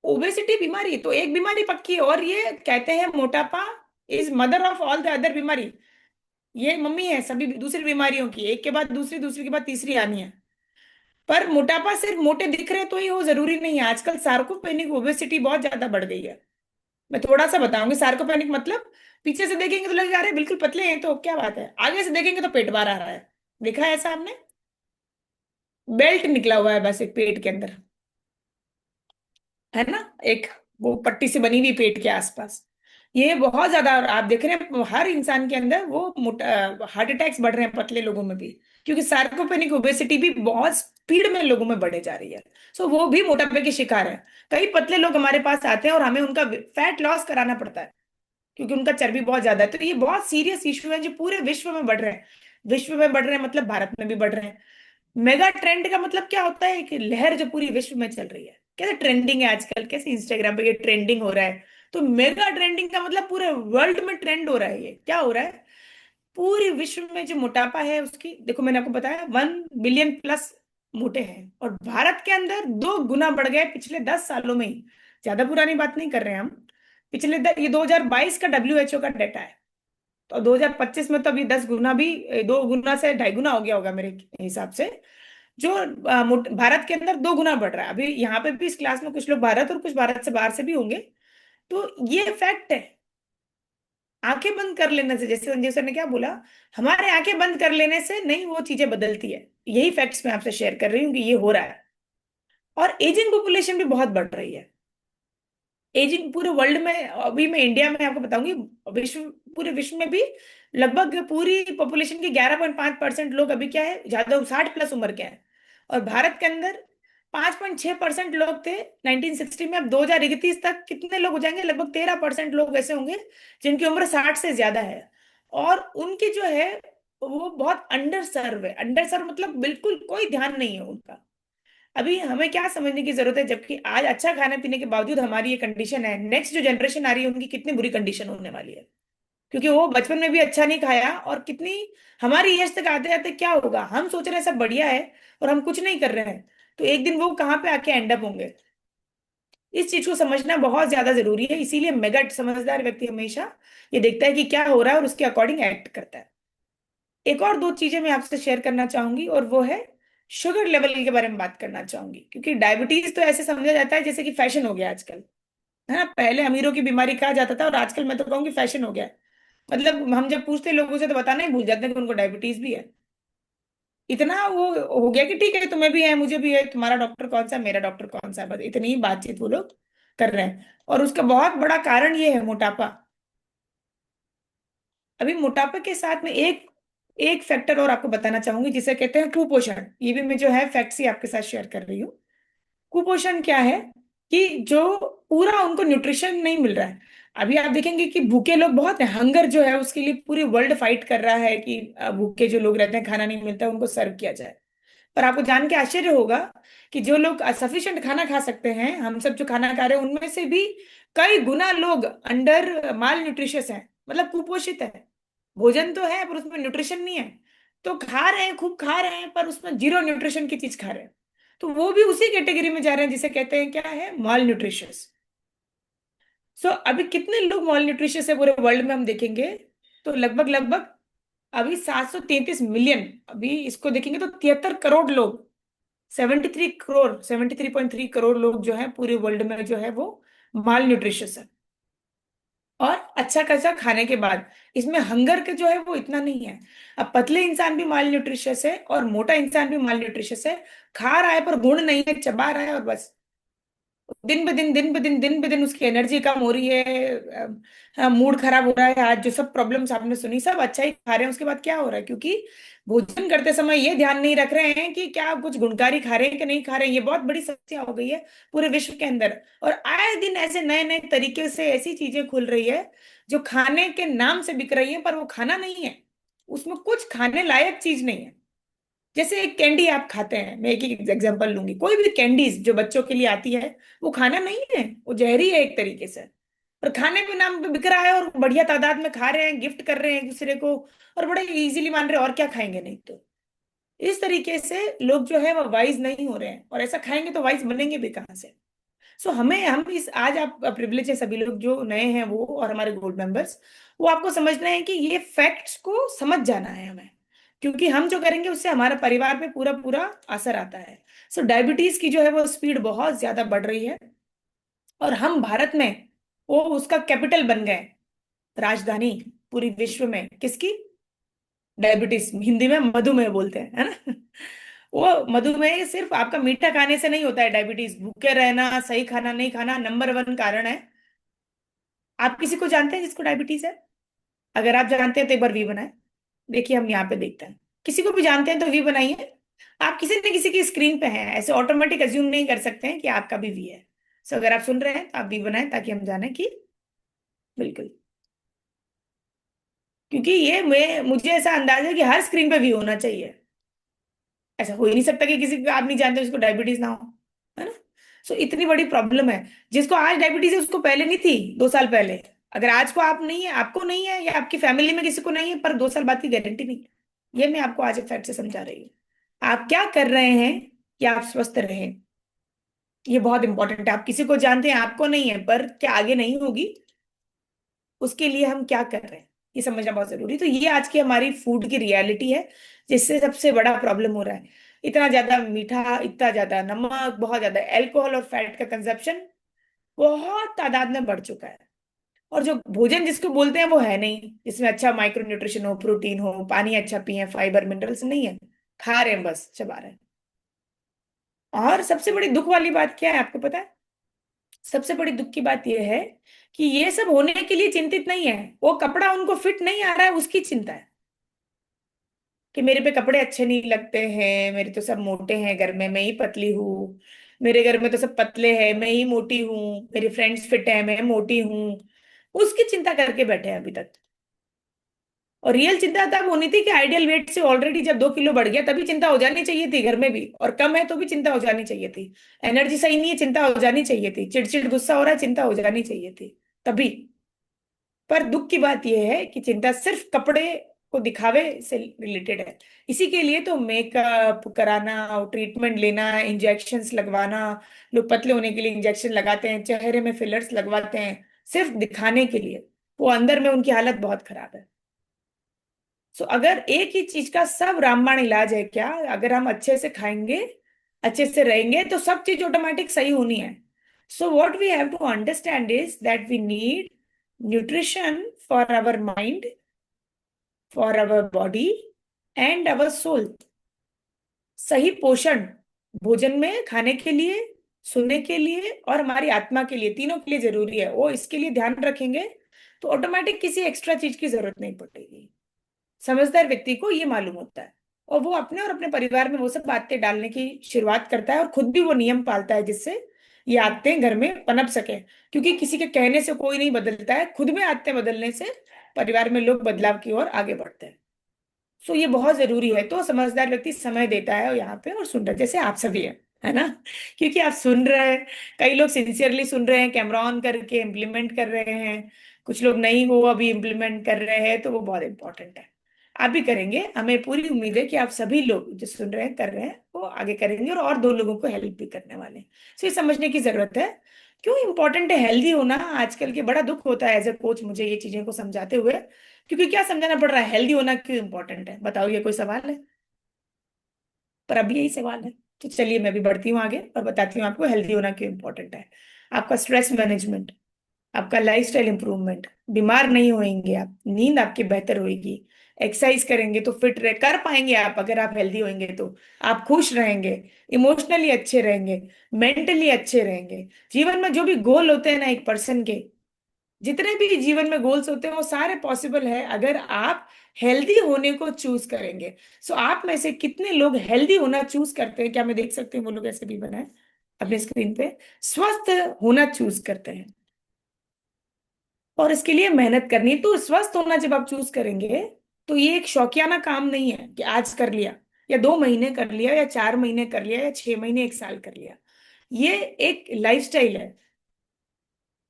S7: ओबेसिटी बीमारी तो एक बीमारी पक्की है, और ये कहते हैं मोटापा is mother of all the other बीमारी। ये मम्मी है सभी दूसरी बीमारियों की, एक के बाद दूसरी, दूसरी के बाद तीसरी आनी है। पर मोटापा सिर्फ मोटे दिख रहे तो ही हो जरूरी नहीं है। आजकल सार्कोपेनिक ओबेसिटी बहुत ज्यादा बढ़ गई है। मैं थोड़ा सा बताऊंगी। सार्कोपेनिक मतलब पीछे से देखेंगे तो लगेगा अरे बिल्कुल पतले हैं तो क्या बात है, आगे से देखेंगे तो पेट बाहर आ रहा है। देखा है ऐसा आपने? बेल्ट निकला हुआ है बस एक पेट के अंदर, है ना, एक वो पट्टी से बनी हुई पेट के आसपास। ये बहुत ज्यादा आप देख रहे हैं हर इंसान के अंदर वो हार्ट अटैक्स बढ़ रहे हैं पतले लोगों में भी, क्योंकि सार्कोपेनिक ओबेसिटी भी बहुत स्पीड में लोगों में बढ़े जा रही है। सो वो भी मोटापे के शिकार है। कई पतले लोग हमारे पास आते हैं और हमें उनका फैट लॉस कराना पड़ता है क्योंकि उनका चर्बी बहुत ज्यादा है। तो ये बहुत सीरियस इशू है जो पूरे विश्व में बढ़ रहे हैं। विश्व में बढ़ रहे हैं मतलब भारत में भी बढ़ रहे हैं। मेगा ट्रेंड का मतलब क्या होता है? कि लहर जो पूरी विश्व में चल रही है, कैसे ट्रेंडिंग है आजकल, कैसे इंस्टाग्राम पे ये ट्रेंडिंग हो रहा है। तो मेगा ट्रेंडिंग का मतलब पूरे वर्ल्ड में ट्रेंड हो रहा है। ये क्या हो रहा है? पूरे विश्व में जो मोटापा है उसकी, देखो मैंने आपको बताया 1 बिलियन प्लस मोटे हैं और भारत के अंदर 2 गुना बढ़ गए पिछले 10 सालों में ही। ज्यादा पुरानी बात नहीं कर रहे हैं हम। ये 2022 का WHO का डाटा है। तो 2025 में तो अभी 10 गुना भी, 2 गुना से 2.5 गुना हो गया होगा मेरे हिसाब से। जो भारत के अंदर 2 गुना बढ़ रहा है। अभी यहाँ पे भी इस क्लास में कुछ लोग भारत और कुछ भारत से बाहर से भी होंगे। तो ये फैक्ट है। आंखें बंद कर लेने से, जैसे संजीव सर ने क्या बोला, हमारे आंखें बंद कर लेने से नहीं वो चीजें बदलती है। यही फैक्ट्स मैं आपसे शेयर कर रही हूँ कि ये हो रहा है। और एजिंग पॉपुलेशन भी बहुत बढ़ रही है। एजिंग पूरे वर्ल्ड में, अभी मैं इंडिया में आपको बताऊंगी, विश्व, पूरे विश्व में भी लगभग पूरी पॉपुलेशन के 11.5% लोग अभी क्या है, ज्यादा 60 प्लस उम्र के हैं। और भारत के अंदर 5.6% लोग थे 1960 में। अब 2031 तक कितने लोग हो जाएंगे? लगभग 13% लोग ऐसे होंगे जिनकी उम्र 60 से ज्यादा है। और उनकी जो है वो बहुत अंडर सर्व है। अंडर सर्व मतलब बिल्कुल कोई ध्यान नहीं है उनका। अभी हमें क्या समझने की जरूरत है, जबकि आज अच्छा खाने पीने के बावजूद हमारी ये कंडीशन है, नेक्स्ट जो जनरेशन आ रही है उनकी कितनी बुरी कंडीशन होने वाली है। क्योंकि वो बचपन में भी अच्छा नहीं खाया और कितनी, हमारी एज तक आते आते क्या होगा, हम सोच रहे हैं सब बढ़िया है और हम कुछ नहीं कर रहे हैं, तो एक दिन वो कहाँ पे आके एंड अप होंगे। इस चीज को समझना बहुत ज्यादा जरूरी है। इसीलिए मेगा समझदार व्यक्ति हमेशा ये देखता है कि क्या हो रहा है और उसके अकॉर्डिंग एक्ट करता है। एक और 2 चीजें मैं आपसे शेयर करना चाहूंगी और वो है शुगर लेवल के बारे में बात करना चाहूंगी। क्योंकि डायबिटीज तो ऐसे समझा जाता है जैसे कि फैशन हो गया आजकल, है ना। पहले अमीरों की बीमारी कहा जाता था और आजकल मैं तो कहूंगी फैशन हो गया है। मतलब हम जब पूछते हैं लोगों से तो बताना ही भूल जाते हैं कि उनको डायबिटीज भी है। इतना वो हो गया कि ठीक है तुम्हें भी है मुझे भी है, तुम्हारा डॉक्टर कौन सा है मेरा डॉक्टर कौन सा है, बस इतनी ही बातचीत वो लोग कर रहे हैं। और उसका बहुत बड़ा कारण ये है मोटापा। अभी मोटापे के साथ में एक एक फैक्टर और आपको बताना चाहूंगी जिसे कहते हैं कुपोषण। ये भी मैं जो है फैक्ट्स ही आपके साथ शेयर कर रही हूँ। कुपोषण क्या है? कि जो पूरा उनको न्यूट्रिशन नहीं मिल रहा है। अभी आप देखेंगे कि भूखे लोग बहुत हैं, हंगर जो है उसके लिए पूरी वर्ल्ड फाइट कर रहा है कि भूखे जो लोग रहते हैं खाना नहीं मिलता है उनको सर्व किया जाए। पर आपको जान के आश्चर्य होगा कि जो लोग सफिशिएंट खाना खा सकते हैं, हम सब जो खाना खा रहे हैं उनमें से भी कई गुना लोग अंडर माल न्यूट्रिशियस हैं, मतलब कुपोषित है। भोजन तो है पर उसमें न्यूट्रिशन नहीं है। तो खा रहे हैं, खूब खा रहे हैं, पर उसमें जीरो न्यूट्रिशन की चीज खा रहे हैं। तो वो भी उसी कैटेगरी में जा रहे हैं जिसे कहते हैं क्या है, माल न्यूट्रिशियस। सो अभी कितने लोग माल न्यूट्रिशियस है पूरे वर्ल्ड में हम देखेंगे तो लगभग लगभग अभी 733 मिलियन। अभी इसको देखेंगे तो 73 करोड़ लोग, 73 करोड़, 73.3 करोड़ लोग जो है पूरे वर्ल्ड में जो है वो माल न्यूट्रिशियस है। और अच्छा खासा खाने के बाद इसमें हंगर के जो है वो इतना नहीं है। अब पतले इंसान भी माल न्यूट्रिशियस है और मोटा इंसान भी माल न्यूट्रिशियस है। खा रहा है पर गुण नहीं है, चबा रहा है और बस दिन ब दिन उसकी एनर्जी कम हो रही है, मूड खराब हो रहा है। आज जो सब प्रॉब्लम्स आपने सुनी सब अच्छा ही खा रहे हैं, उसके बाद क्या हो रहा है? क्योंकि भोजन करते समय ये ध्यान नहीं रख रहे हैं कि क्या कुछ गुणकारी खा रहे हैं कि नहीं खा रहे हैं। ये बहुत बड़ी समस्या हो गई है पूरे विश्व के अंदर। और आए दिन ऐसे नए नए तरीके से ऐसी चीजें खुल रही है जो खाने के नाम से बिक रही है पर वो खाना नहीं है, उसमें कुछ खाने लायक चीज नहीं है। जैसे एक कैंडी आप खाते हैं, मैं एक ही एग्जांपल लूंगी, कोई भी कैंडीज जो बच्चों के लिए आती है वो खाना नहीं है, वो जहरी है एक तरीके से। और खाने के नाम पे बिक रहा है और बढ़िया तादाद में खा रहे हैं, गिफ्ट कर रहे हैं एक दूसरे को और बड़े इजीली मान रहे हैं और क्या खाएंगे नहीं तो। इस तरीके से लोग जो है वो वाइज नहीं हो रहे हैं और ऐसा खाएंगे तो वाइज बनेंगे भी कहाँ से। सो हमें हम इस आज आप प्रिविलेज है सभी लोग जो नए हैं वो और हमारे गोल्ड मेंबर्स, वो आपको समझना है कि ये फैक्ट्स को समझ जाना है हमें। क्योंकि हम जो करेंगे उससे हमारे परिवार पे पूरा पूरा असर आता है। सो डायबिटीज की जो है वो स्पीड बहुत ज्यादा बढ़ रही है और हम भारत में वो उसका कैपिटल बन गए, राजधानी पूरी विश्व में। किसकी? डायबिटीज, हिंदी में मधुमेह बोलते हैं, है ना। वो मधुमेह सिर्फ आपका मीठा खाने से नहीं होता है। डायबिटीज भूखे रहना, सही खाना नहीं खाना नंबर 1 कारण है। आप किसी को जानते हैं जिसको डायबिटीज है? अगर आप जानते हैं तो एक बार वी बनाए, देखिए हम यहाँ पे देखते हैं। किसी को भी जानते हैं तो वी बनाइए। आप किसी न किसी की स्क्रीन पे हैं, ऐसे ऑटोमेटिक अज्यूम नहीं कर सकते हैं कि आपका भी वी है। सो अगर आप सुन रहे हैं तो आप वी बनाएं, ताकि हम जाने कि बिल्कुल, क्योंकि ये मुझे ऐसा अंदाजा है कि हर स्क्रीन पे वी होना चाहिए। ऐसा हो ही नहीं सकता कि किसी को आप नहीं जानते उसको डायबिटीज ना हो, है ना। सो इतनी बड़ी प्रॉब्लम है। जिसको आज डायबिटीज है उसको पहले नहीं थी, 2 साल पहले। अगर आज को आप नहीं है, आपको नहीं है, या आपकी फैमिली में किसी को नहीं है, पर 2 साल बाद की गारंटी नहीं है। ये मैं आपको आज एक फैक्ट से समझा रही हूँ। आप क्या कर रहे हैं कि आप स्वस्थ रहें, ये बहुत इंपॉर्टेंट है। आप किसी को जानते हैं, आपको नहीं है, पर क्या आगे नहीं होगी, उसके लिए हम क्या कर रहे हैं ये समझना बहुत जरूरी है। तो ये आज की हमारी फूड की रियलिटी है, जिससे सबसे बड़ा प्रॉब्लम हो रहा है। इतना ज्यादा मीठा, इतना ज्यादा नमक, बहुत ज्यादा अल्कोहल और फैट का कंजप्शन बहुत तादाद में बढ़ चुका है। और जो भोजन जिसको बोलते हैं वो है नहीं, जिसमें अच्छा माइक्रो न्यूट्रिशन हो, प्रोटीन हो, पानी अच्छा पिए, फाइबर मिनरल्स नहीं है। खा रहे हैं, बस चबा रहे हैं। और सबसे बड़ी दुख वाली बात क्या है आपको पता है? सबसे बड़ी दुख की बात यह है कि ये सब होने के लिए चिंतित नहीं है। वो कपड़ा उनको फिट नहीं आ रहा है, उसकी चिंता है कि मेरे पे कपड़े अच्छे नहीं लगते हैं, मेरे तो सब मोटे हैं घर में, मैं ही पतली हूँ। मेरे घर में तो सब पतले हैं, मैं ही मोटी हूँ। मेरी फ्रेंड्स फिट है, मैं मोटी हूँ। उसकी चिंता करके बैठे हैं अभी तक। और रियल चिंता तब होनी थी कि आइडियल वेट से ऑलरेडी जब 2 किलो बढ़ गया, तभी चिंता हो जानी चाहिए थी घर में भी। और कम है तो भी चिंता हो जानी चाहिए थी। एनर्जी सही नहीं है, चिंता हो जानी चाहिए थी। चिड़चिड़ गुस्सा हो रहा है, चिंता हो जानी चाहिए थी तभी। पर दुख की बात यह है कि चिंता सिर्फ कपड़े को दिखावे से रिलेटेड है। इसी के लिए तो मेकअप कराना, ट्रीटमेंट लेना, इंजेक्शंस लगवाना। लोग पतले होने के लिए इंजेक्शन लगाते हैं, चेहरे में फिलर्स लगवाते हैं, सिर्फ दिखाने के लिए। वो अंदर में उनकी हालत बहुत खराब है। सो अगर एक ही चीज का सब रामबाण इलाज है क्या? अगर हम अच्छे से खाएंगे, अच्छे से रहेंगे, तो सब चीज ऑटोमेटिक सही होनी है। So what we have to understand is that we need nutrition for our mind, for our body and our soul. सही पोषण भोजन में खाने के लिए, सुनने के लिए और हमारी आत्मा के लिए, तीनों के लिए जरूरी है। वो इसके लिए ध्यान रखेंगे तो ऑटोमेटिक किसी एक्स्ट्रा चीज की जरूरत नहीं पड़ेगी। समझदार व्यक्ति को ये मालूम होता है, और वो अपने और अपने परिवार में वो सब बातें डालने की शुरुआत करता है, और खुद भी वो नियम पालता है जिससे ये आदतें घर में पनप सके। क्योंकि किसी के कहने से कोई नहीं बदलता है, खुद में आदतें बदलने से परिवार में लोग बदलाव की ओर आगे बढ़ते हैं। सो ये बहुत जरूरी है। तो समझदार व्यक्ति समय देता है यहाँ पे और सुन रहा है, जैसे आप सभी है ना। क्योंकि आप सुन रहे हैं, कई लोग सिंसियरली सुन रहे हैं, कैमरा ऑन करके इम्प्लीमेंट कर रहे हैं। कुछ लोग नहीं हो अभी इम्प्लीमेंट कर रहे हैं, तो वो बहुत इंपॉर्टेंट है। आप भी करेंगे, हमें पूरी उम्मीद है कि आप सभी लोग जो सुन रहे हैं, कर रहे हैं, वो आगे करेंगे और 2 लोगों को हेल्प भी करने वाले हैं। सो ये समझने की जरूरत है क्यों इंपॉर्टेंट है हेल्दी होना। आजकल के बड़ा दुख होता है एज ए कोच मुझे ये चीजें को समझाते हुए, क्योंकि क्या समझाना पड़ रहा है, हेल्दी होना क्यों इंपॉर्टेंट है? बताओ, ये कोई सवाल है? पर अभी यही सवाल है। तो चलिए मैं भी बढ़ती हूँ आगे और बताती हूँ आपको हेल्दी होना क्यों इंपॉर्टेंट है। आपका स्ट्रेस मैनेजमेंट, आपका लाइफस्टाइल इंप्रूवमेंट, बीमार नहीं होंगे आप, नींद आपकी बेहतर होगी, एक्सरसाइज करेंगे तो फिट रह कर पाएंगे आप। अगर आप हेल्दी होंगे तो आप खुश रहेंगे, इमोशनली अच्छे रहेंगे, मेंटली अच्छे रहेंगे। जीवन में जो भी गोल होते हैं ना एक पर्सन के, जितने भी जीवन में गोल्स होते हैं वो सारे पॉसिबल है अगर आप हेल्दी होने को चूज करेंगे। सो आप में से कितने लोग हेल्दी होना चूज करते हैं? क्या मैं देख सकती हूँ वो लोग? ऐसे भी बनाए अपने स्क्रीन पे, स्वस्थ होना चूज करते हैं। और इसके लिए मेहनत करनी है। तो स्वस्थ होना जब आप चूज करेंगे, तो ये एक शौकियाना काम नहीं है कि आज कर लिया, या 2 महीने कर लिया, या 4 महीने कर लिया, या 6 महीने, 1 साल कर लिया। ये एक लाइफस्टाइल है,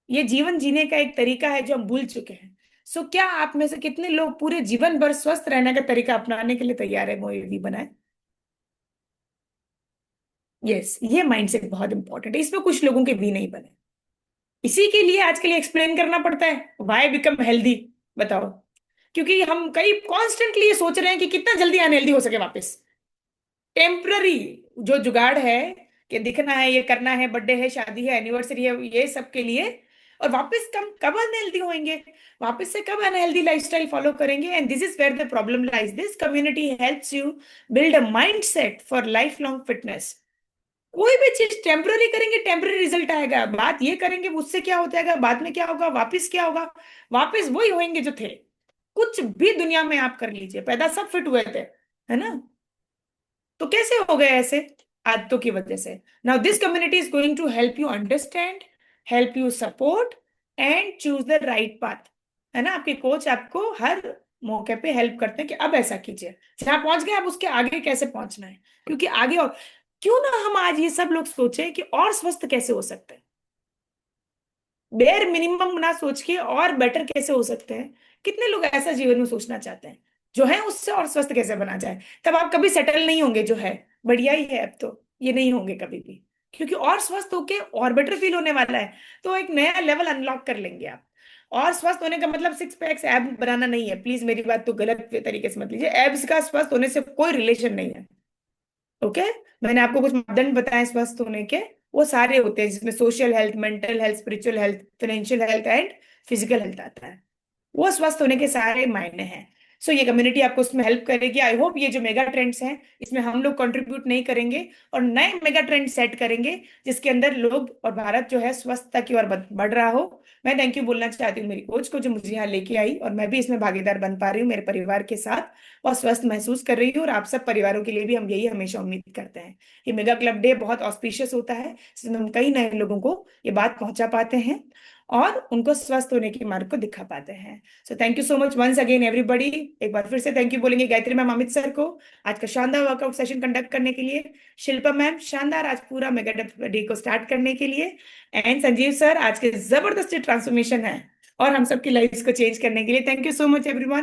S7: ये जीवन जीने का एक तरीका है जो हम भूल चुके हैं। सो क्या आप में से कितने लोग पूरे जीवन भर स्वस्थ रहने का तरीका अपनाने के लिए तैयार है? मोएवी बनाए। यस, ये माइंडसेट बहुत इंपॉर्टेंट है। इसमें कुछ लोगों के भी नहीं बने। इसी के लिए आजकल एक्सप्लेन करना पड़ता है व्हाई बिकम हेल्दी। बताओ, क्योंकि हम कई कॉन्स्टेंटली ये सोच रहे हैं कि कितना जल्दी अनहेल्दी हो सके वापस। टेम्पररी जो जुगाड़ है कि दिखना है, ये करना है, बर्थडे है, शादी है, एनिवर्सरी है, ये सब के लिए और वापस कब अनहेल्दी होंगे, वापस से कब अनहेल्दी लाइफस्टाइल फॉलो करेंगे। And this is where the problem lies. This community helps you build a mindset for lifelong fitness. कोई भी चीज टेम्पररी करेंगे, टेम्पररी रिजल्ट आएगा। बात ये करेंगे उससे क्या होता है, बाद में क्या होगा, वापस क्या होगा, वापस वही होंगे जो थे। कुछ भी दुनिया में आप कर लीजिए, पैदा सब फिट हुए थे, है ना, तो कैसे हो गए ऐसे, आदतों की वजह से। Now this community is going to help you understand, help you support and choose the right path, है ना। आपके कोच आपको हर मौके पे हेल्प करते हैं कि अब ऐसा कीजिए, जहां पहुंच गए आप उसके आगे कैसे पहुंचना है। क्योंकि आगे, और क्यों ना हम आज ये सब लोग सोचे कि और स्वस्थ कैसे हो सकते हैं, बेयर मिनिमम ना सोच के और बेटर कैसे हो सकते हैं। कितने लोग ऐसा जीवन में सोचना चाहते हैं, जो है उससे और स्वस्थ कैसे बना जाए। तब आप कभी सेटल नहीं होंगे, जो है बढ़िया ही है, अब तो ये नहीं होंगे कभी भी, क्योंकि और स्वस्थ होके और बेटर फील होने वाला है। तो एक नया लेवल अनलॉक कर लेंगे आप। और स्वस्थ होने का मतलब सिक्स पैक्स एब बनाना नहीं है, प्लीज मेरी बात तो गलत तरीके से मत लीजिए। एब्स का स्वस्थ होने से कोई रिलेशन नहीं है, ओके। मैंने आपको कुछ मापदंड बताए स्वस्थ होने के, वो सारे होते हैं जिसमें social health, mental health, spiritual health, financial health and physical health आता है। वो स्वस्थ होने के सारे मायने हैं। सो ये कम्युनिटी आपको उसमें हेल्प करेगी। आई होप ये जो मेगा ट्रेंड्स हैं इसमें हम लोग कंट्रीब्यूट नहीं करेंगे और नए मेगा ट्रेंड सेट करेंगे, जिसके अंदर लोग और भारत जो है स्वस्थता की ओर बढ़ रहा हो। मैं थैंक यू बोलना चाहती हूँ मेरी कोच को, जो मुझे यहाँ लेके आई, और मैं भी इसमें भागीदार बन पा रही हूँ मेरे परिवार के साथ, और स्वस्थ महसूस कर रही हूँ। और आप सब परिवारों के लिए भी हम यही हमेशा उम्मीद करते हैं। ये मेगा क्लब डे बहुत ऑस्पिशियस होता है, जिसमें हम कई नए लोगों को ये बात पहुंचा पाते हैं और उनको स्वस्थ होने की मार्ग को दिखा पाते हैं। So thank you so much once again everybody. एक बार फिर से थैंक यू बोलेंगे गायत्री मैम, अमित सर को आज का शानदार वर्कआउट सेशन कंडक्ट करने के लिए, शिल्पा मैम शानदार आज पूरा मेगा डे को स्टार्ट करने के लिए, एंड संजीव सर आज के जबरदस्त ट्रांसफॉर्मेशन है और हम सबकी लाइफ को चेंज करने के लिए। Thank you so much everyone.